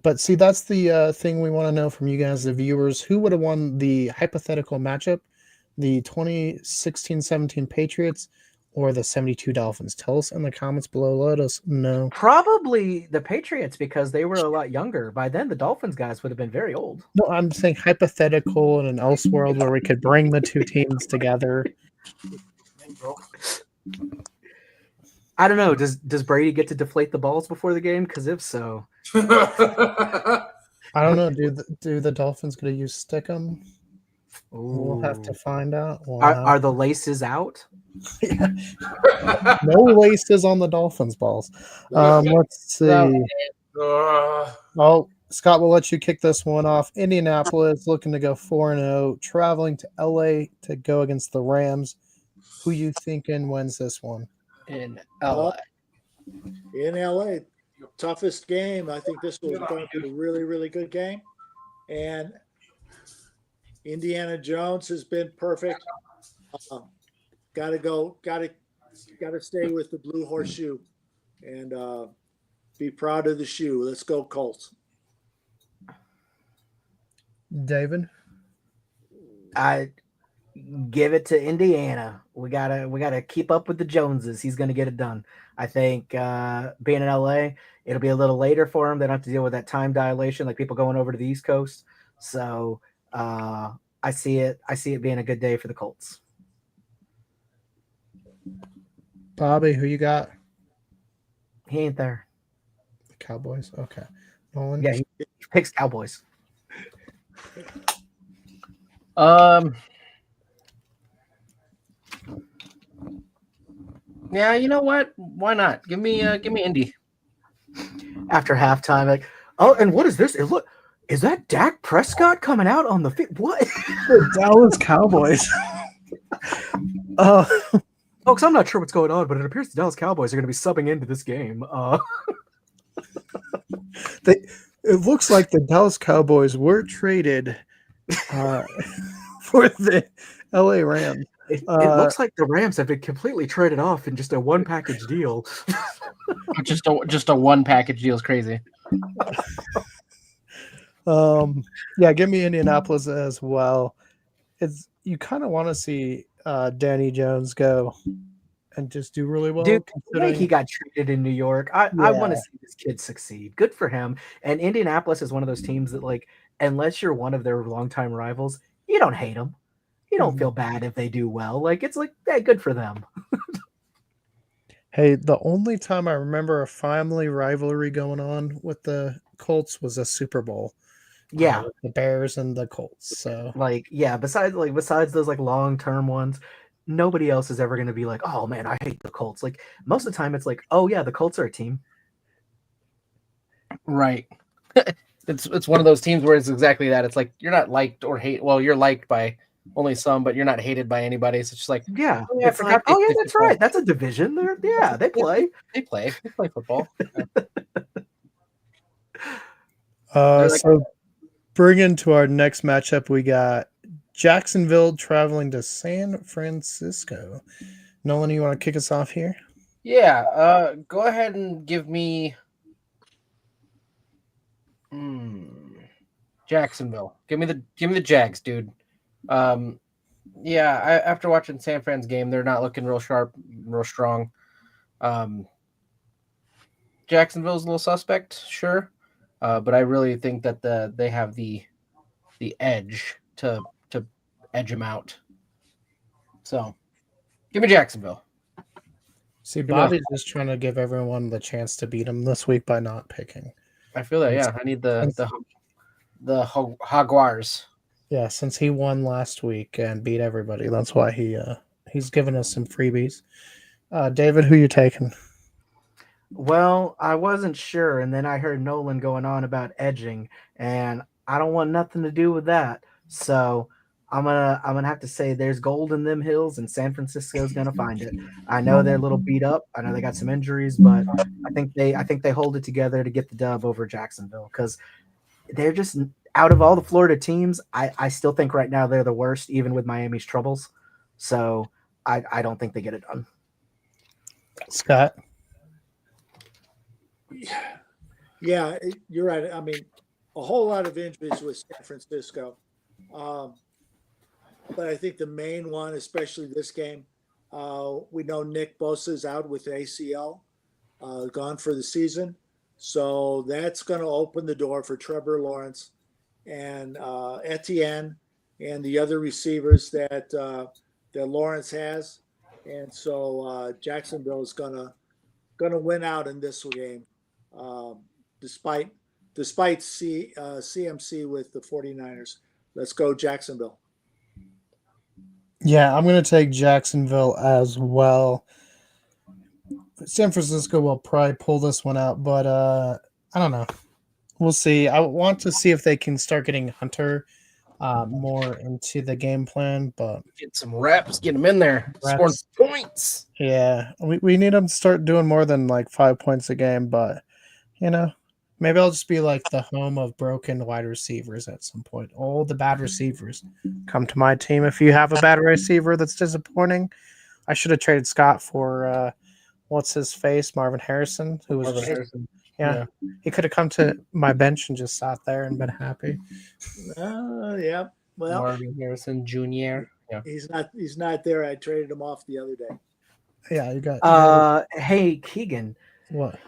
but see, that's the thing we want to know from you guys, the viewers. Who would have won the hypothetical matchup the 2016-17 Patriots or the 72 Dolphins? Tell us in the comments below. Let us know. Probably the Patriots because they were a lot younger. By then, the Dolphins guys would have been very old. No, I'm saying hypothetical in an else world where we could bring the two teams together. I don't know. Does Brady get to deflate the balls before the game? Because if so, I don't know. Do the Dolphins going to use Stickum? We'll have to ooh. find out. Are the laces out? No laces on the Dolphins balls. Let's see. Oh, Scott, we'll let you kick this one off. Indianapolis looking to go 4-0, traveling to LA to go against the Rams. Who you thinking wins this one? In LA. In LA, toughest game. I think this will going to be a really, really good game. And Indiana Jones has been perfect. Got to stay with the blue horseshoe and be proud of the shoe. Let's go Colts. David? I give it to Indiana. We gotta keep up with the Joneses. He's gonna get it done. I think being in LA, it'll be a little later for him. They don't have to deal with that time dilation like people going over to the East Coast. So I see it being a good day for the Colts. Bobby, who you got? He ain't there. The Cowboys. Okay. Nolan? Yeah, he picks Cowboys. Yeah, you know what? Why not? Give me Indy. After halftime, like, oh, and what is this? Is that Dak Prescott coming out on the field? What? The Dallas Cowboys. Folks, I'm not sure what's going on, but it appears the Dallas Cowboys are going to be subbing into this game. It looks like the Dallas Cowboys were traded for the LA Rams. It looks like the Rams have been completely traded off in just a one package deal. just a one package deal is crazy. Yeah, give me Indianapolis as well. You kind of want to see Danny Jones go and just do really well. Dude, the way he got treated in New York, I want to Yeah. see this kid succeed. Good for him. And Indianapolis is one of those teams that, like, unless you're one of their longtime rivals, you don't hate them. You don't feel bad if they do well. Like, it's like, yeah, good for them. Hey, the only time I remember a family rivalry going on with the Colts was a Super Bowl. Yeah. With the Bears and the Colts. So Like, yeah, besides those like long-term ones, nobody else is ever going to be like, oh man, I hate the Colts. Like, most of the time it's like, oh yeah, the Colts are a team. Right. It's one of those teams where it's exactly that. It's like you're not liked or hate. Well, you're liked by only some, but you're not hated by anybody. So it's just like, Yeah. oh, yeah, I It's forgot like, they oh yeah, play that's football. right. That's a division. They play. They play football. So bring into our next matchup, we got Jacksonville traveling to San Francisco. Nolan, you want to kick us off here? Yeah. Go ahead and give me Jacksonville. Give me the Jags, dude. Yeah. After watching San Fran's game, they're not looking real sharp, real strong. Jacksonville's a little suspect, sure, but I really think that they have the edge to edge them out. So, give me Jacksonville. See, Bobby's just trying to give everyone the chance to beat him this week by not picking. I feel that. Yeah, I need the Jaguars. Yeah, since he won last week and beat everybody, that's why he's given us some freebies. David, who you taking? Well, I wasn't sure, and then I heard Nolan going on about edging, and I don't want nothing to do with that. So I'm gonna have to say there's gold in them hills, and San Francisco's gonna find it. I know they're a little beat up. I know they got some injuries, but I think they hold it together to get the dub over Jacksonville because they're just out of all the Florida teams. I still think right now they're the worst, even with Miami's troubles. So I don't think they get it done. Scott? Yeah, you're right. I mean, a whole lot of injuries with San Francisco. but I think the main one, especially this game, we know Nick Bosa is out with ACL, gone for the season. So that's going to open the door for Trevor Lawrence and Etienne and the other receivers that Lawrence has. And so Jacksonville is gonna win out in this game, despite CMC with the 49ers. Let's go Jacksonville. Yeah, I'm going to take Jacksonville as well. San Francisco will probably pull this one out, but I don't know. We'll see. I want to see if they can start getting Hunter more into the game plan, but Get some reps, get him in there, scoring Reps. points. yeah, we need them to start doing more than like 5 points a game, but maybe I'll just be like the home of broken wide receivers at some point. All the bad receivers come to my team. If you have a bad receiver that's disappointing, I should have traded Scott for what's his face, Marvin Harrison, who was Marvin just- Harrison. yeah. He could have come to my bench and just sat there and been happy. Yeah. Well, Marvin Harrison Jr. Yeah. he's not there. I traded him off the other day. Yeah, you got Hey, Keegan. what?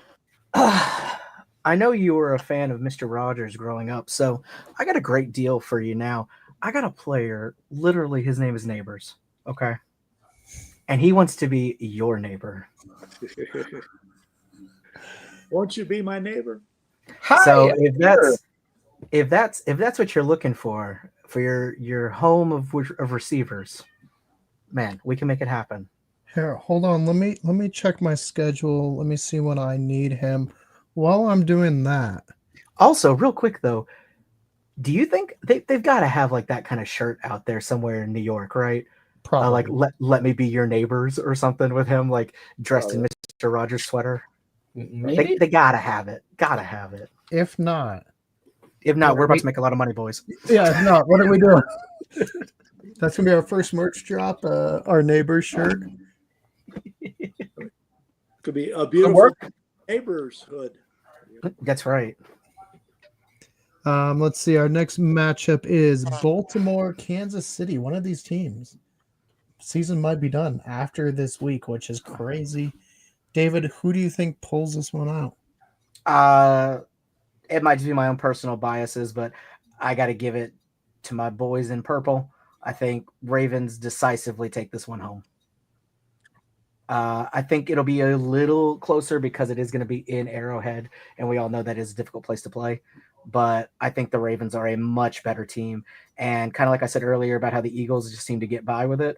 I know you were a fan of Mr. Rogers growing up, so I got a great deal for you now. I got a player, literally his name is Neighbors, okay? And he wants to be your neighbor. Won't you be my neighbor? So if that's what you're looking for your home of receivers, man, we can make it happen. Here, hold on. Let me check my schedule. Let me see when I need him. While I'm doing that, Also, real quick though, do you think they've got to have like that kind of shirt out there somewhere in New York, right? probably Like let me be your neighbors or something with him, like dressed in Probably. Mr. Rogers sweater. Maybe. They gotta have it. Gotta have it. if not, If not, we're about to make a lot of money, boys. yeah, if not, what are we doing? That's gonna be our first merch drop. Our neighbor's shirt. Could be a beautiful work. neighbor's hood. That's right. Let's see. Our next matchup is Baltimore, Kansas City. One of these teams. Season might be done after this week, which is crazy. David, who do you think pulls this one out? It might just be my own personal biases, but I got to give it to my boys in purple. I think Ravens decisively take this one home. I think it'll be a little closer because it is going to be in Arrowhead, and we all know that is a difficult place to play. But I think the Ravens are a much better team. And kind of like I said earlier about how the Eagles just seem to get by with it,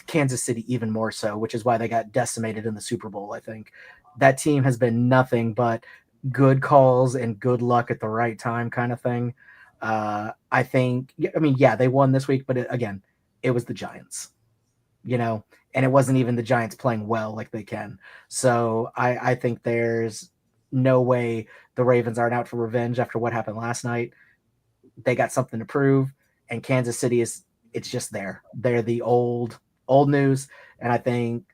Kansas City even more so, which is why they got decimated in the Super Bowl, I think. That team has been nothing but good calls and good luck at the right time kind of thing. I think, they won this week, but again, it was the Giants, and it wasn't even the Giants playing well like they can. So I think there's no way the Ravens aren't out for revenge after what happened last night. They got something to prove, and Kansas City it's just there. They're the old news, and I think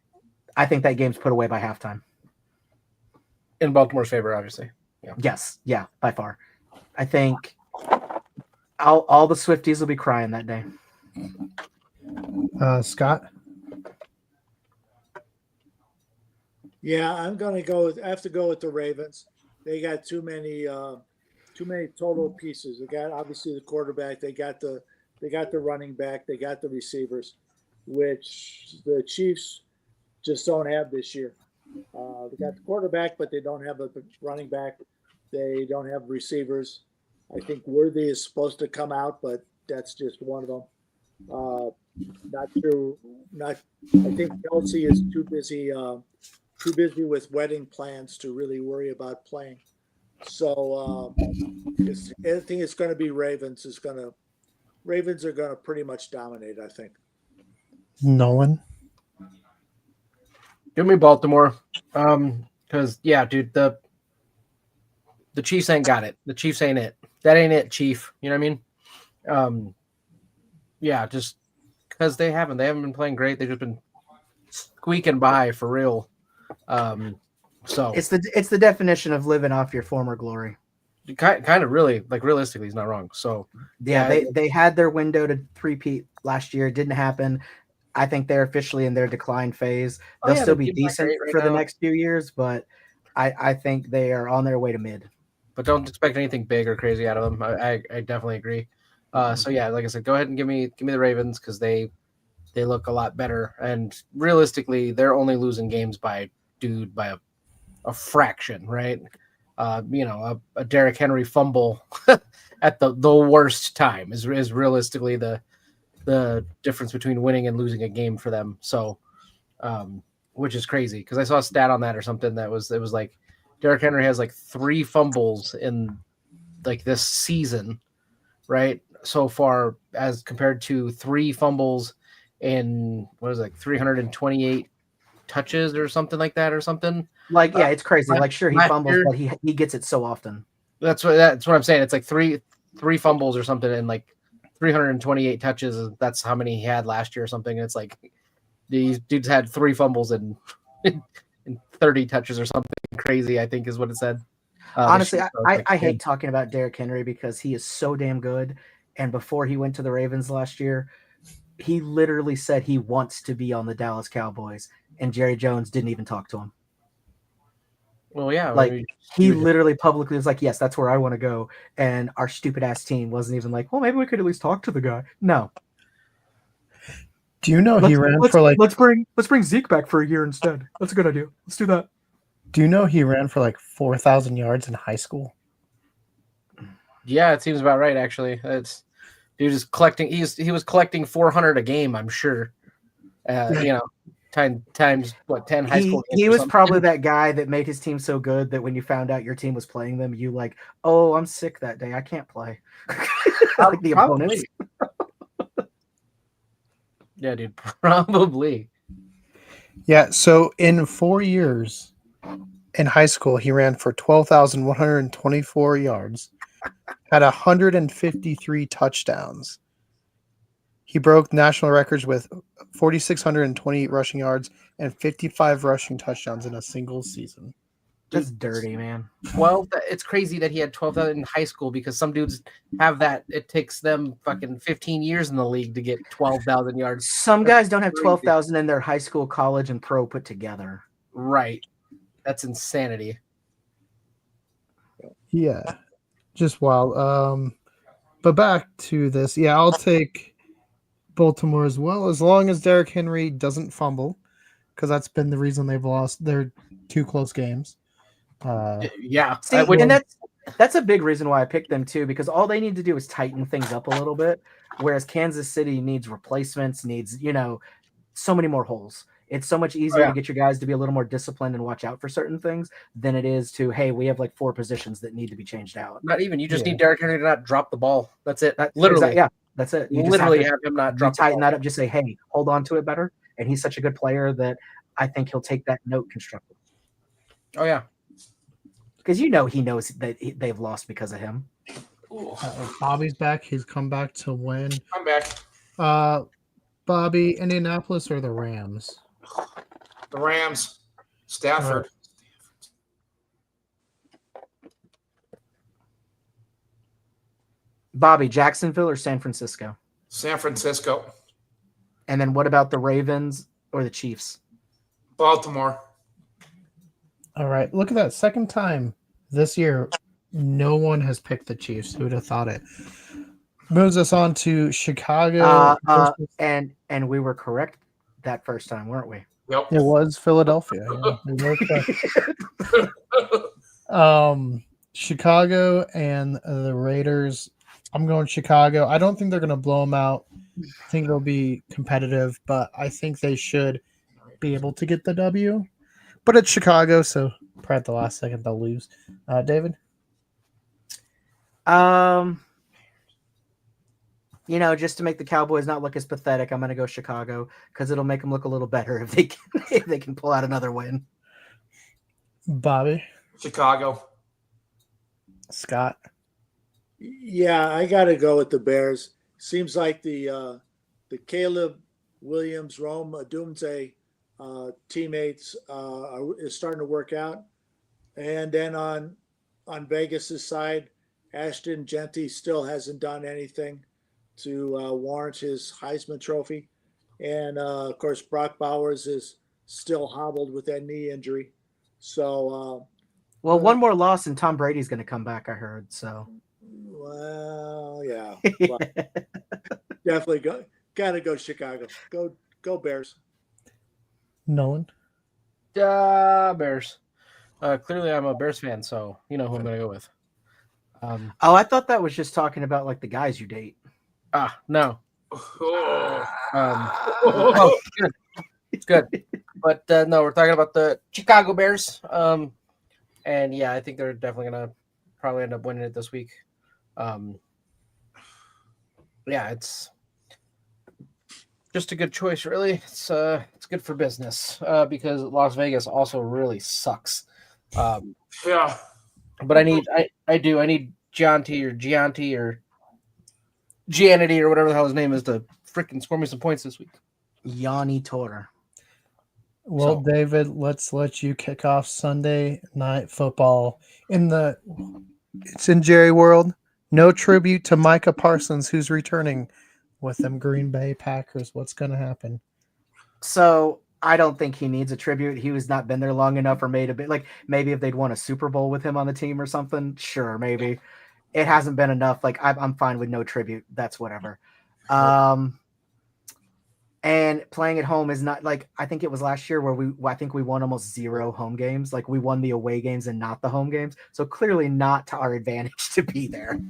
that game's put away by halftime. In Baltimore's favor, obviously. Yeah. Yes, yeah, by far. I think all the Swifties will be crying that day. Scott? Yeah, I have to go with the Ravens. They got too many total pieces. They got obviously the quarterback. They got the running back. They got the receivers, which the Chiefs just don't have this year. They got the quarterback, but they don't have a running back. They don't have receivers. I think Worthy is supposed to come out, but that's just one of them. Not true. I think Kelsey is too busy with wedding plans to really worry about playing. So I think it's going to be Ravens. Ravens are going to pretty much dominate, I think. Nolan? Give me Baltimore. Because dude, the Chiefs ain't got it. The Chiefs ain't it. That ain't it, Chief. You know what I mean? Just because they haven't been playing great. They've just been squeaking by for real. So It's the definition of living off your former glory. kind of really like realistically, he's not wrong. So Yeah, they had their window to three-peat last year. It didn't happen. I think they're officially in their decline phase. They'll still be decent for the next few years, but I think they are on their way to mid. But don't expect anything big or crazy out of them. I definitely agree. So yeah, like I said, go ahead and give me the Ravens because they look a lot better. And realistically, they're only losing games by a fraction, right? A Derrick Henry fumble at the worst time is realistically the difference between winning and losing a game for them. So, which is crazy because I saw a stat on that or something it was like Derrick Henry has like 3 fumbles in like this season, right? So far, as compared to 3 fumbles in 328 touches or something like that or something. Like, yeah, it's crazy. Like, sure, he fumbles, year, but he gets it so often. That's what I'm saying. It's like three fumbles or something and like 328 touches. That's how many he had last year or something. And it's like these dudes had 3 fumbles and 30 touches or something crazy, I think is what it said. Honestly, I hate talking about Derrick Henry because he is so damn good. And before he went to the Ravens last year, he literally said he wants to be on the Dallas Cowboys, and Jerry Jones didn't even talk to him. Well, yeah. Like, he literally publicly was like, yes, that's where I want to go. And our stupid ass team wasn't even like, well, maybe we could at least talk to the guy. No. Do you know he ran for like... Let's bring Zeke back for a year instead. That's a good idea. Let's do that. Do you know he ran for like 4,000 yards in high school? Yeah, it seems about right, actually. He was collecting 400 a game, I'm sure. Times what, 10 high school games. He was probably that guy that made his team so good that when you found out your team was playing them, you like, oh, I'm sick that day. I can't play. Like the opponents. Yeah, dude, probably. Yeah, so in 4 years in high school, he ran for 12,124 yards, had 153 touchdowns. He broke national records with 4,628 rushing yards and 55 rushing touchdowns in a single season. That's dirty, man. Well, it's crazy that he had 12,000 in high school because some dudes have that. It takes them fucking 15 years in the league to get 12,000 yards. Some guys don't have 12,000 in their high school, college, and pro put together. Right. That's insanity. Yeah, just wild. But back to this. Yeah, I'll take Baltimore as well, as long as Derrick Henry doesn't fumble, because that's been the reason they've lost their 2 close games. Yeah. See, and that's a big reason why I picked them too, because all they need to do is tighten things up a little bit, whereas Kansas City needs replacements, needs, so many more holes. It's so much easier to get your guys to be a little more disciplined and watch out for certain things than it is to, hey, we have like 4 positions that need to be changed out. Not even. You just need Derrick Henry to not drop the ball. That's it. Literally. Yeah, that's it. You literally have him not drop the ball. Tighten that up. Just say, hey, hold on to it better. And he's such a good player that I think he'll take that note constructively. Oh, yeah. Because he knows that they've lost because of him. Bobby's back. He's come back to win. I'm back. Bobby, Indianapolis or the Rams? The Rams. Stafford. Bobby, Jacksonville or San Francisco? San Francisco. And then what about the Ravens or the Chiefs? Baltimore. All right. Look at that. Second time this year, no one has picked the Chiefs. Who would have thought it? Moves us on to Chicago. And we were correct that first time, weren't we? Yep. It was Philadelphia. Chicago and the Raiders. I'm going Chicago. I don't think they're going to blow them out. I think they'll be competitive, but I think they should be able to get the W. But it's Chicago, so probably at the last second they'll lose. David? Just to make the Cowboys not look as pathetic, I'm going to go Chicago because it'll make them look a little better if they can pull out another win. Bobby? Chicago. Scott? Yeah, I got to go with the Bears. Seems like the Caleb Williams, Rome Odunze teammates is starting to work out. And then on Vegas's side, Ashton Genty still hasn't done anything to warrant his Heisman Trophy. And of course, Brock Bowers is still hobbled with that knee injury. So, Well, one more loss and Tom Brady's going to come back, I heard. So, well, yeah, but definitely gotta go Chicago. Go Bears. Nolan. Bears. Clearly, I'm a Bears fan, so you know who I'm going to go with. oh, I thought that was just talking about like the guys you date. No. Oh. Oh, good. It's good. But no, we're talking about the Chicago Bears. And yeah, I think they're definitely going to probably end up winning it this week. Yeah, it's just a good choice, really. It's good for business because Las Vegas also really sucks. Yeah. But I need Gianti or Giannity or whatever the hell his name is to freaking score me some points this week. Yanni Torre. Well, So- David, let's let you kick off Sunday Night Football it's in Jerry World. No tribute to Micah Parsons, who's returning with them Green Bay Packers. What's going to happen? So I don't think he needs a tribute. He was not been there long enough or made a bit like maybe if they'd won a Super Bowl with him on the team or something. Sure, maybe. It hasn't been enough. Like I'm fine with no tribute. That's whatever. And playing at home is not like I think it was last year where I think we won almost 0 home games. Like we won the away games and not the home games. So clearly not to our advantage to be there.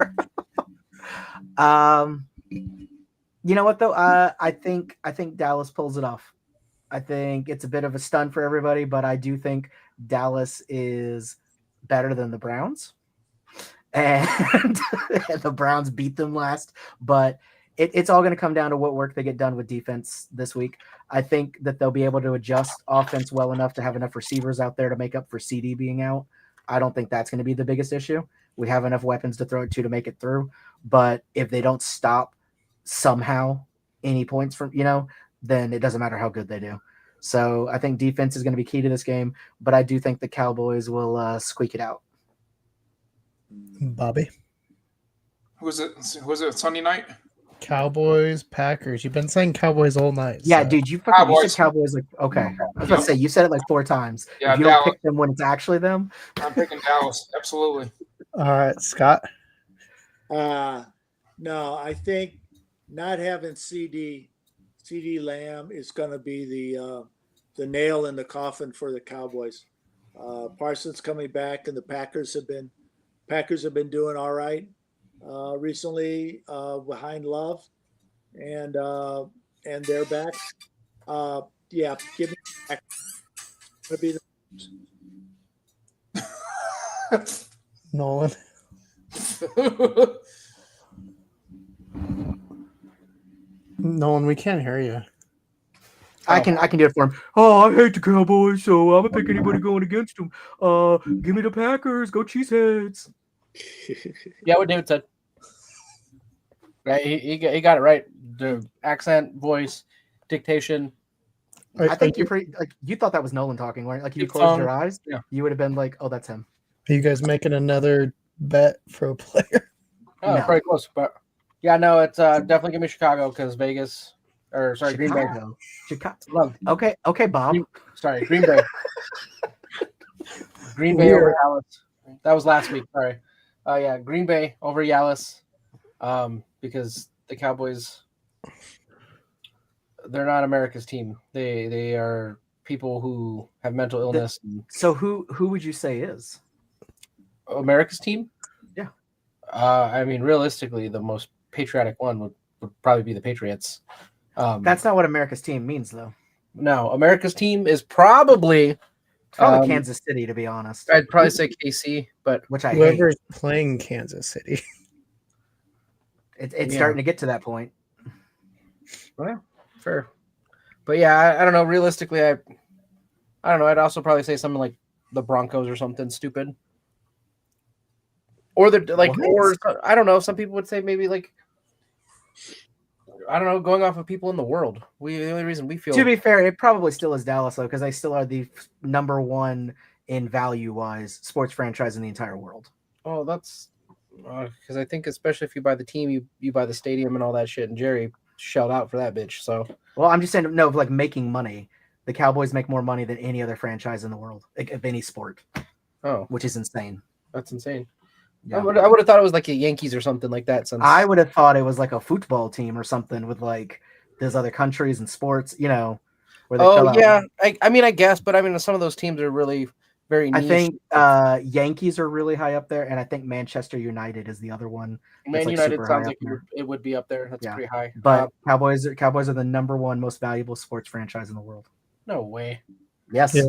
You know what though? I think Dallas pulls it off. I think it's a bit of a stun for everybody, but I do think Dallas is better than the Browns. And the Browns beat them last, but it's all going to come down to what work they get done with defense this week. I think that they'll be able to adjust offense well enough to have enough receivers out there to make up for CD being out. I don't think that's going to be the biggest issue. We have enough weapons to throw it to make it through. But if they don't stop somehow any points from, then it doesn't matter how good they do. So I think defense is going to be key to this game, but I do think the Cowboys will squeak it out. Bobby? Was it Sunday night? Cowboys, Packers. You've been saying Cowboys all night. Yeah, so. dude, you said Cowboys. Cowboys like okay. I was about to say you said it like 4 times. Yeah, if you don't Dallas. pick them when it's actually them, I'm picking Dallas. Absolutely. All right, Scott. No, I think not having CD Lamb is going to be the nail in the coffin for the Cowboys. Parsons coming back, and the Packers have been doing all right recently behind Love, and they're back. Yeah, give me back. Gonna be Nolan. Nolan, we can't hear you. I can do it for him. Oh, I hate the Cowboys, so I'm gonna pick anybody going against them. Give me the Packers. Go Cheeseheads. Yeah, what David said. Right, he got it right. The accent, voice, dictation. I think you're pretty like you thought that was Nolan talking, right? Like if you It's, closed your eyes, yeah. you would have been like, "Oh, that's him." Are you guys making another bet for a player? Oh, No. pretty close, but yeah, no, it's definitely give me Chicago because Vegas, or sorry, Green Bay. Chicago. Love, Okay, Bob. sorry, Green Bay. Green Bay over Dallas. That was last week. Sorry. Yeah, Green Bay over Dallas. Because the Cowboys, they're not America's team. They are people who have mental illness. So who would you say is? America's team? Yeah. I mean, realistically, the most patriotic one would probably be the Patriots. That's not what America's team means, though. No, America's team is probably Probably Kansas City, to be honest. I'd probably say KC, but Which I hate. Whoever's playing Kansas City. It's Yeah. starting to get to that point. well, fair. But yeah, I don't know. Realistically, I don't know. I'd also probably say something like the Broncos or something stupid. Or the like, What? or I don't know. Some people would say maybe like, I don't know, going off of people in the world. The only reason we feel To be fair, it probably still is Dallas, though, because they still are the number one in value-wise sports franchise in the entire world. oh, that's Because I think especially if you buy the team, you buy the stadium and all that shit. And Jerry shelled out for that bitch. So Well, I'm just saying, no, like making money. The Cowboys make more money than any other franchise in the world, like, of any sport, oh, which is insane. that's insane. Yeah. I would have thought it was like a Yankees or something like that. Since I would have thought it was like a football team or something with like those other countries and sports, you know, where they fill out. yeah, I mean I guess, but I mean some of those teams are really very niche. I think Yankees are really high up there, and I think Manchester United is the other one. Man like United super sounds high like up there. it would be up there. That's Yeah. pretty high. But Cowboys are the number one most valuable sports franchise in the world. No way. Yes. Yeah.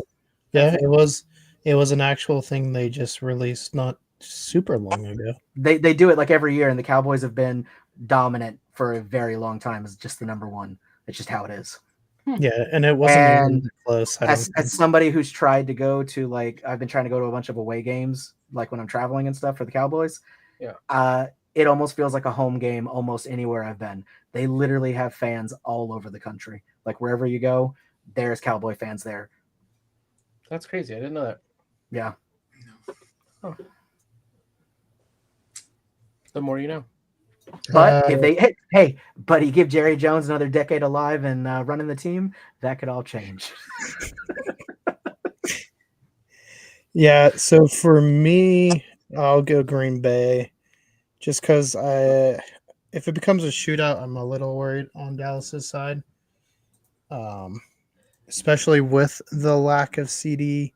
Yeah, it was an actual thing they just released not super long ago. They do it like every year, and the Cowboys have been dominant for a very long time as just the number one. It's just how it is. Yeah, and it wasn't And even close. As somebody who's tried to go to, like, I've been trying to go to a bunch of away games, like when I'm traveling and stuff for the Cowboys. Yeah. It almost feels like a home game almost anywhere I've been. They literally have fans all over the country. Like wherever you go, there's Cowboy fans there. That's crazy. I didn't know that. Yeah. Huh. The more you know. But if they buddy, give Jerry Jones another decade alive and running the team, that could all change. Yeah, so for me, I'll go Green Bay, just because if it becomes a shootout, I'm a little worried on Dallas's side, especially with the lack of CD.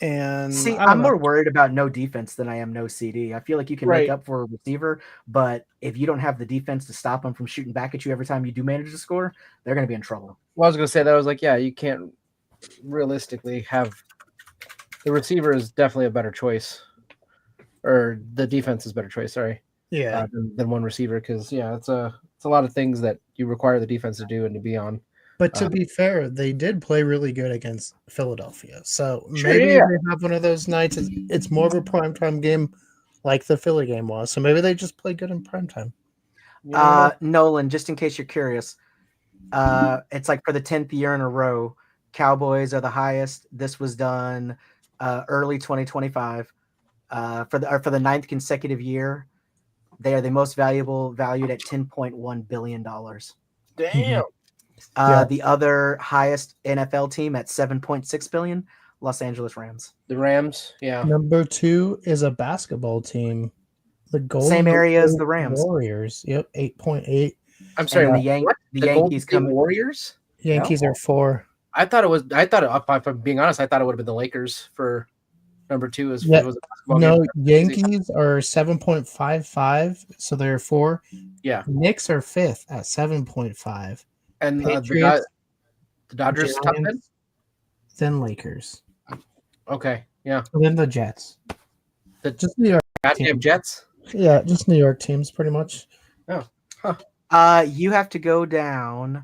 And See, I don't I'm know. more worried about no defense than I am no CD. I feel like you can make up for a receiver, but if you don't have the defense to stop them from shooting back at you every time you do manage to score, they're going to be in trouble. Well, I was going to say that. I was like, yeah, you can't realistically have the receiver is definitely a better choice, or the defense is a better choice. Sorry, Yeah, than one receiver, because it's a lot of things that you require the defense to do and to be on. but to be fair, they did play really good against Philadelphia. So Sure, maybe yeah. they have one of those nights. It's more of a primetime game like the Philly game was. So maybe they just play good in primetime. Nolan, just in case you're curious, it's like for the 10th year in a row, Cowboys are the highest. This was done early 2025. For the ninth consecutive year, they are the most valued at $10.1 billion. Damn. The other highest NFL team at $7.6 billion, Los Angeles Rams. The Rams, yeah. Number 2 is a basketball team. The Golden Same area as State the Rams. Warriors. Yep, 8.8. I'm sorry. And The the Golden Yankees State come. Warriors. Yankees are 4. I thought, if I'm being honest, I thought it would have been the Lakers for number 2. As Yeah. was a basketball No, game. Yankees are 7.55, so they're 4. Yeah. Knicks are 5th at 7.5. And Patriots, the Dodgers top 10? Giants, then Lakers, Okay, yeah. and then the Jets. Just New York. Goddamn Jets. Yeah, just New York teams, pretty much. You have to go down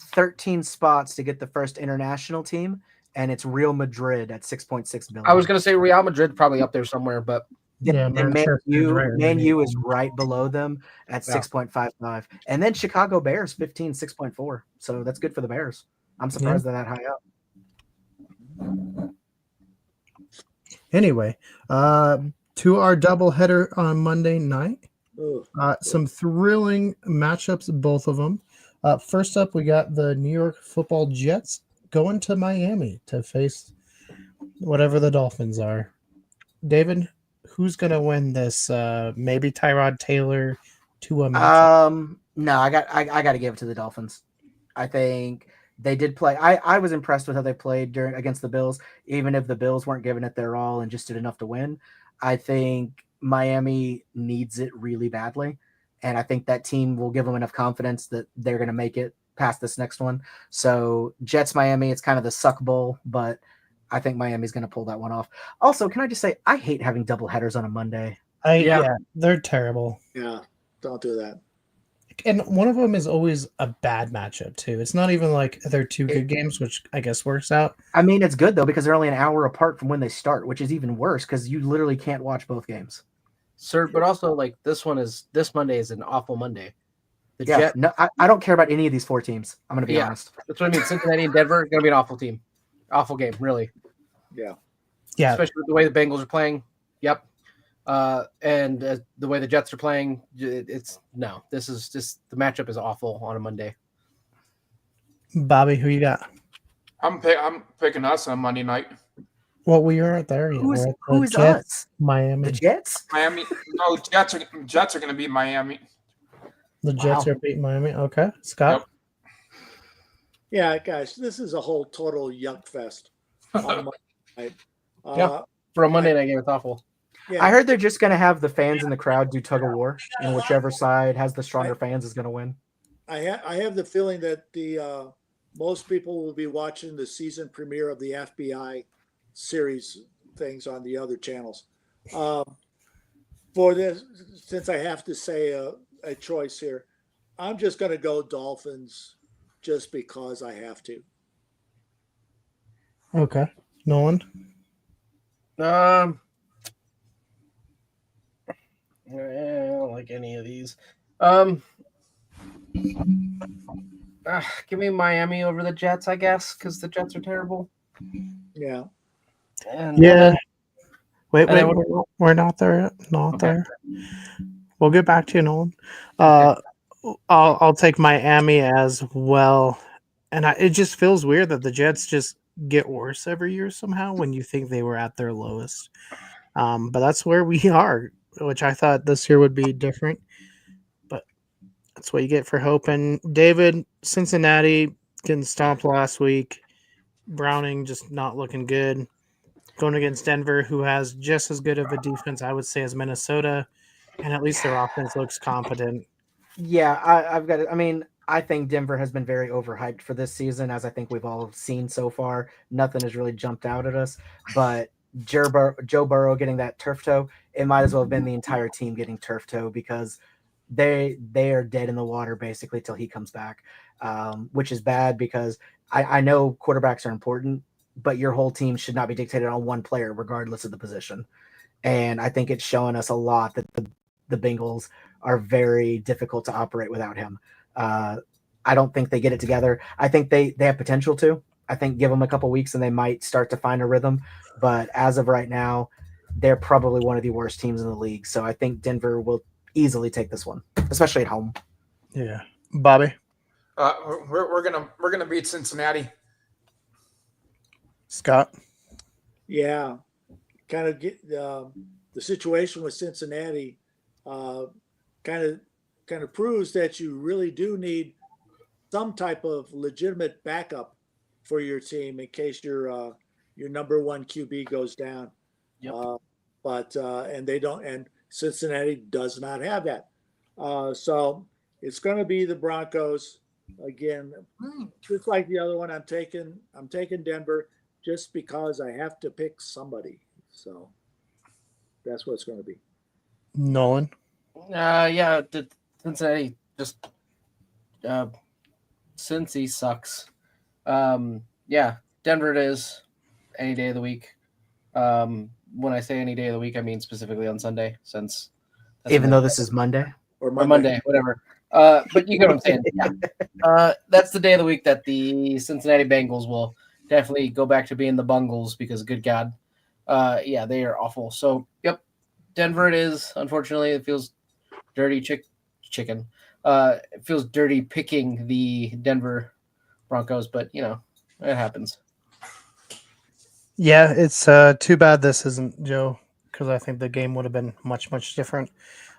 13 spots to get the first international team, and it's Real Madrid at 6.6 billion. I was going to say Real Madrid probably up there somewhere, but Yeah, and Manchester is right Man U is underneath. right below them at 6.55. And then Chicago Bears 6.4. So that's good for the Bears. I'm surprised they're that high up. Anyway, to our doubleheader on Monday night. Ugh. Some thrilling matchups, both of them. First up, we got the New York Football Jets going to Miami to face whatever the Dolphins are. David, who's going to win this? Maybe Tyrod Taylor to a matchup? No, I got to give it to the Dolphins. I think they did play. I was impressed with how they played against the Bills, even if the Bills weren't giving it their all and just did enough to win. I think Miami needs it really badly, and I think that team will give them enough confidence that they're going to make it past this next one. So Jets Miami, it's kind of the suck bowl, but I think Miami's going to pull that one off. Also, can I just say I hate having double headers on a Monday. Yeah, they're terrible. Yeah, don't do that. And one of them is always a bad matchup too. It's not even like they're two good games, which I guess works out. I mean, it's good though because they're only an hour apart from when they start, which is even worse because you literally can't watch both games. Sir, but also like this Monday is an awful Monday. No, I don't care about any of these 4 teams. I'm going to be honest. That's what I mean. Cincinnati and Denver are going to be an awful team. Awful game, really. Yeah. Yeah. Especially with the way the Bengals are playing. Yep. And the way the Jets are playing, it's no. This is just the matchup is awful on a Monday. Bobby, who you got? I'm picking us on Monday night. Well, we aren't there yet. We're at the Who's Jets, us? Miami. The Jets? Miami. No, Jets are going to beat Miami. The Jets Wow. are beating Miami. Okay, Scott. Yep. Yeah, guys, this is a whole total yuck fest. On Monday night. Yeah. For a Monday night game, it's awful. Yeah, I heard they're just going to have the fans in the crowd do tug of war, and whichever side has the stronger fans is going to win. I have the feeling that the most people will be watching the season premiere of the FBI series things on the other channels. For this, since I have to say a choice here, I'm just going to go Dolphins just because I have to. Okay, Nolan. I don't like any of these. Give me Miami over the Jets, I guess, because the Jets are terrible. Yeah. And Yeah. Wait, and then we're not there yet. Not Okay. there. We'll get back to you, Nolan. Okay. I'll take Miami as well, and it just feels weird that the Jets just get worse every year somehow when you think they were at their lowest. But that's where we are, which I thought this year would be different. But that's what you get for hoping. David, Cincinnati getting stomped last week. Browning just not looking good. Going against Denver, who has just as good of a defense, I would say, as Minnesota, and at least their offense looks competent. Yeah, I've got it. I mean, I think Denver has been very overhyped for this season, as I think we've all seen so far. Nothing has really jumped out at us, but Joe Burrow getting that turf toe, it might as well have been the entire team getting turf toe because they are dead in the water basically till he comes back, which is bad because I know quarterbacks are important, but your whole team should not be dictated on one player regardless of the position. And I think it's showing us a lot that the Bengals are very difficult to operate without him. I don't think they get it together. I think they have potential to. I think give them a couple weeks and they might start to find a rhythm. But as of right now, they're probably one of the worst teams in the league. So I think Denver will easily take this one, especially at home. Yeah, Bobby, We're gonna beat Cincinnati. Scott. Yeah. Kind of get the situation with Cincinnati kind of proves that you really do need some type of legitimate backup for your team in case your number one QB goes down. Yep. And they don't, and Cincinnati does not have that. So it's going to be the Broncos again, just like the other one. I'm taking Denver just because I have to pick somebody. So that's what it's going to be. Nolan. Yeah, the Cincinnati just Cincy sucks. Yeah, Denver it is any day of the week. When I say any day of the week, I mean specifically on Sunday, since Even though this is Monday. Or Monday, whatever. But you get what I'm saying. Yeah. That's the day of the week that the Cincinnati Bengals will definitely go back to being the Bungles because, good God, yeah, they are awful. So, yep, Denver it is. Unfortunately, it feels dirty chicken. It feels dirty picking the Denver Broncos, but, you know, it happens. Yeah, it's too bad this isn't Joe because I think the game would have been much, much different.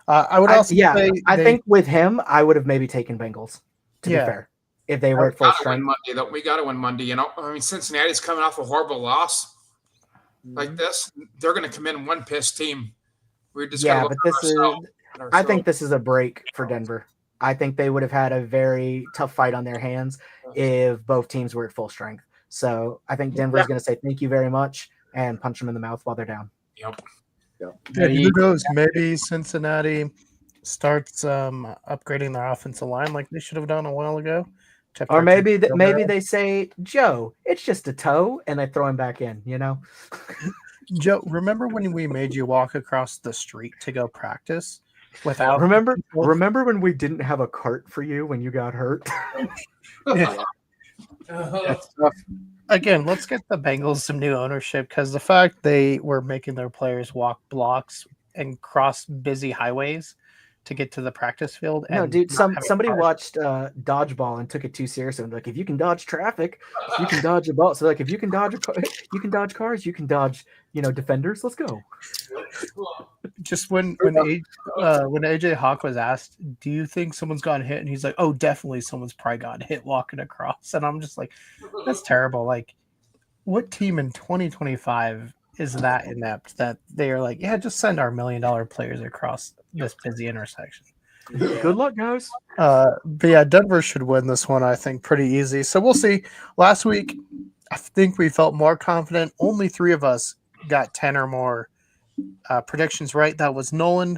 I would also say I think with him, I would have maybe taken Bengals, to be fair, if they were at full strength. We got to win Monday. You know, I mean, Cincinnati's coming off a horrible loss like this. They're going to come in one pissed team. We're just but I think this is a break for Denver. I think they would have had a very tough fight on their hands if both teams were at full strength. So I think Denver's going to say thank you very much and punch them in the mouth while they're down. Yep. Yeah, who knows? Maybe Cincinnati starts upgrading their offensive line like they should have done a while ago. Or maybe they say, Joe, it's just a toe, and they throw him back in, you know? Joe, remember when we made you walk across the street to go practice without Remember when we didn't have a cart for you when you got hurt? Yeah. That's tough. Again, let's get the Bengals some new ownership because the fact they were making their players walk blocks and cross busy highways to get to the practice field. No, and dude, not having somebody cars. watched dodgeball and took it too seriously. And like, if you can dodge traffic, you can dodge a ball. So like, if you can dodge you can dodge cars, you can dodge, defenders. Let's go. Just when AJ Hawk was asked, "Do you think someone's gotten hit?" and he's like, "Oh, definitely, someone's probably gotten hit walking across." And I'm just like, "That's terrible." Like, what team in 2025 is that inept that they are like, "Yeah, just send our $1 million players across this busy intersection"? Good luck, guys. But yeah, Denver should win this one, I think, pretty easy. So we'll see. Last week, I think we felt more confident. Only 3 of us got 10 or more predictions right. That was Nolan,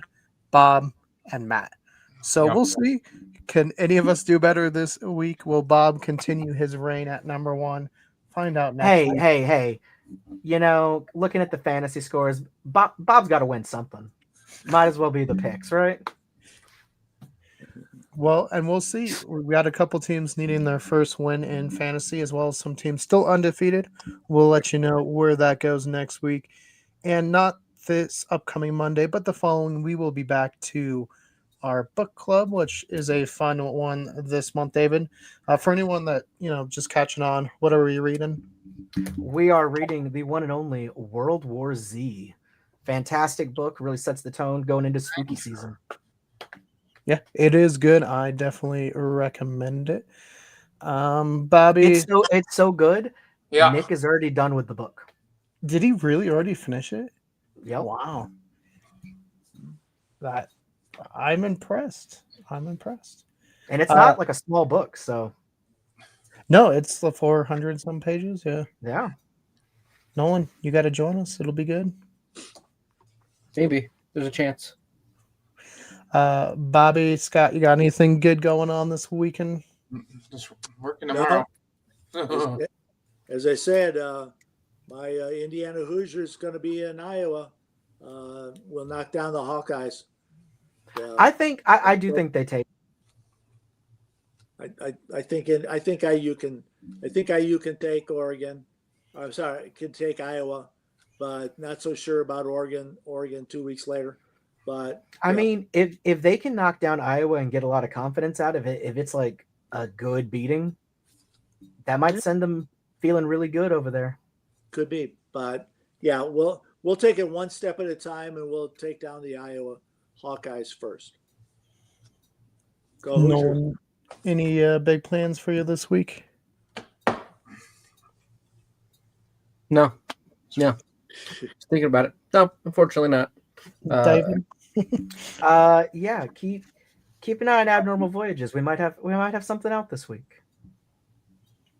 Bob, and Matt. So Yeah. we'll see. Can any of us do better this week? Will Bob continue his reign at number 1? Find out next week. Hey. Looking at the fantasy scores, Bob's got to win something. Might as well be the picks, right? Well, and we'll see. We got a couple teams needing their first win in fantasy, as well as some teams still undefeated. We'll let you know where that goes next week. And not this upcoming Monday, but the following, we will be back to our book club, which is a fun one this month, David. For anyone that, just catching on, what are we reading? We are reading the one and only World War Z. Fantastic book, really sets the tone going into spooky season. Yeah, it is good. I definitely recommend it. Bobby, It's so good. Yeah. Nick is already done with the book. did he really already finish it? Yep. Wow. I'm impressed. And it's not like a small book, so No, it's the 400 some pages. Yeah. yeah. Nolan, you got to join us. It'll be good. Maybe there's a chance. Bobby, Scott, you got anything good going on this weekend? Just working tomorrow. As I said, my Indiana Hoosiers going to be in Iowa. Will knock down the Hawkeyes. I do think they take. I think IU can take Oregon. I'm sorry, can take Iowa, but not so sure about Oregon. Oregon 2 weeks later, but I mean, if they can knock down Iowa and get a lot of confidence out of it, if it's like a good beating, that might send them feeling really good over there. could be. But yeah, we'll take it one step at a time, and we'll take down the Iowa Hawkeyes first. Go Hoosiers. Nolan, any big plans for you this week? No. Just thinking about it. No, unfortunately not. David? Yeah, keep an eye on Abnormal Voyages. We might have something out this week.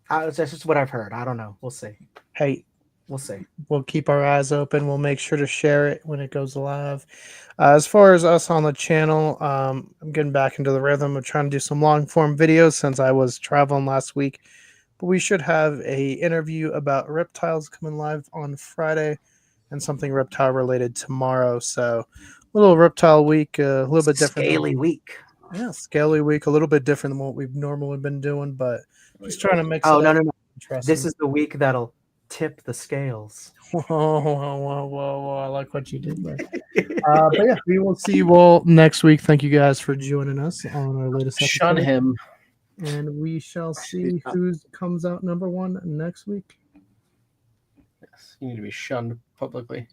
That's just what I've heard. I don't know. We'll see. Hey, We'll see. we'll keep our eyes open. We'll make sure to share it when it goes live. As far as us on the channel, I'm getting back into the rhythm of trying to do some long form videos since I was traveling last week. But we should have a interview about reptiles coming live on Friday and something reptile related tomorrow. So a little reptile week, a little bit different. Scaly week. Yeah, scaly week, a little bit different than what we've normally been doing, but just trying to mix Oh it no up. no no! Interesting. This is the week that'll tip the scales. Whoa, I like what you did there. But yeah, we will see you all next week. Thank you guys for joining us on our latest episode. Shun him. And we shall see who comes out number 1 next week. Yes, you need to be shunned publicly.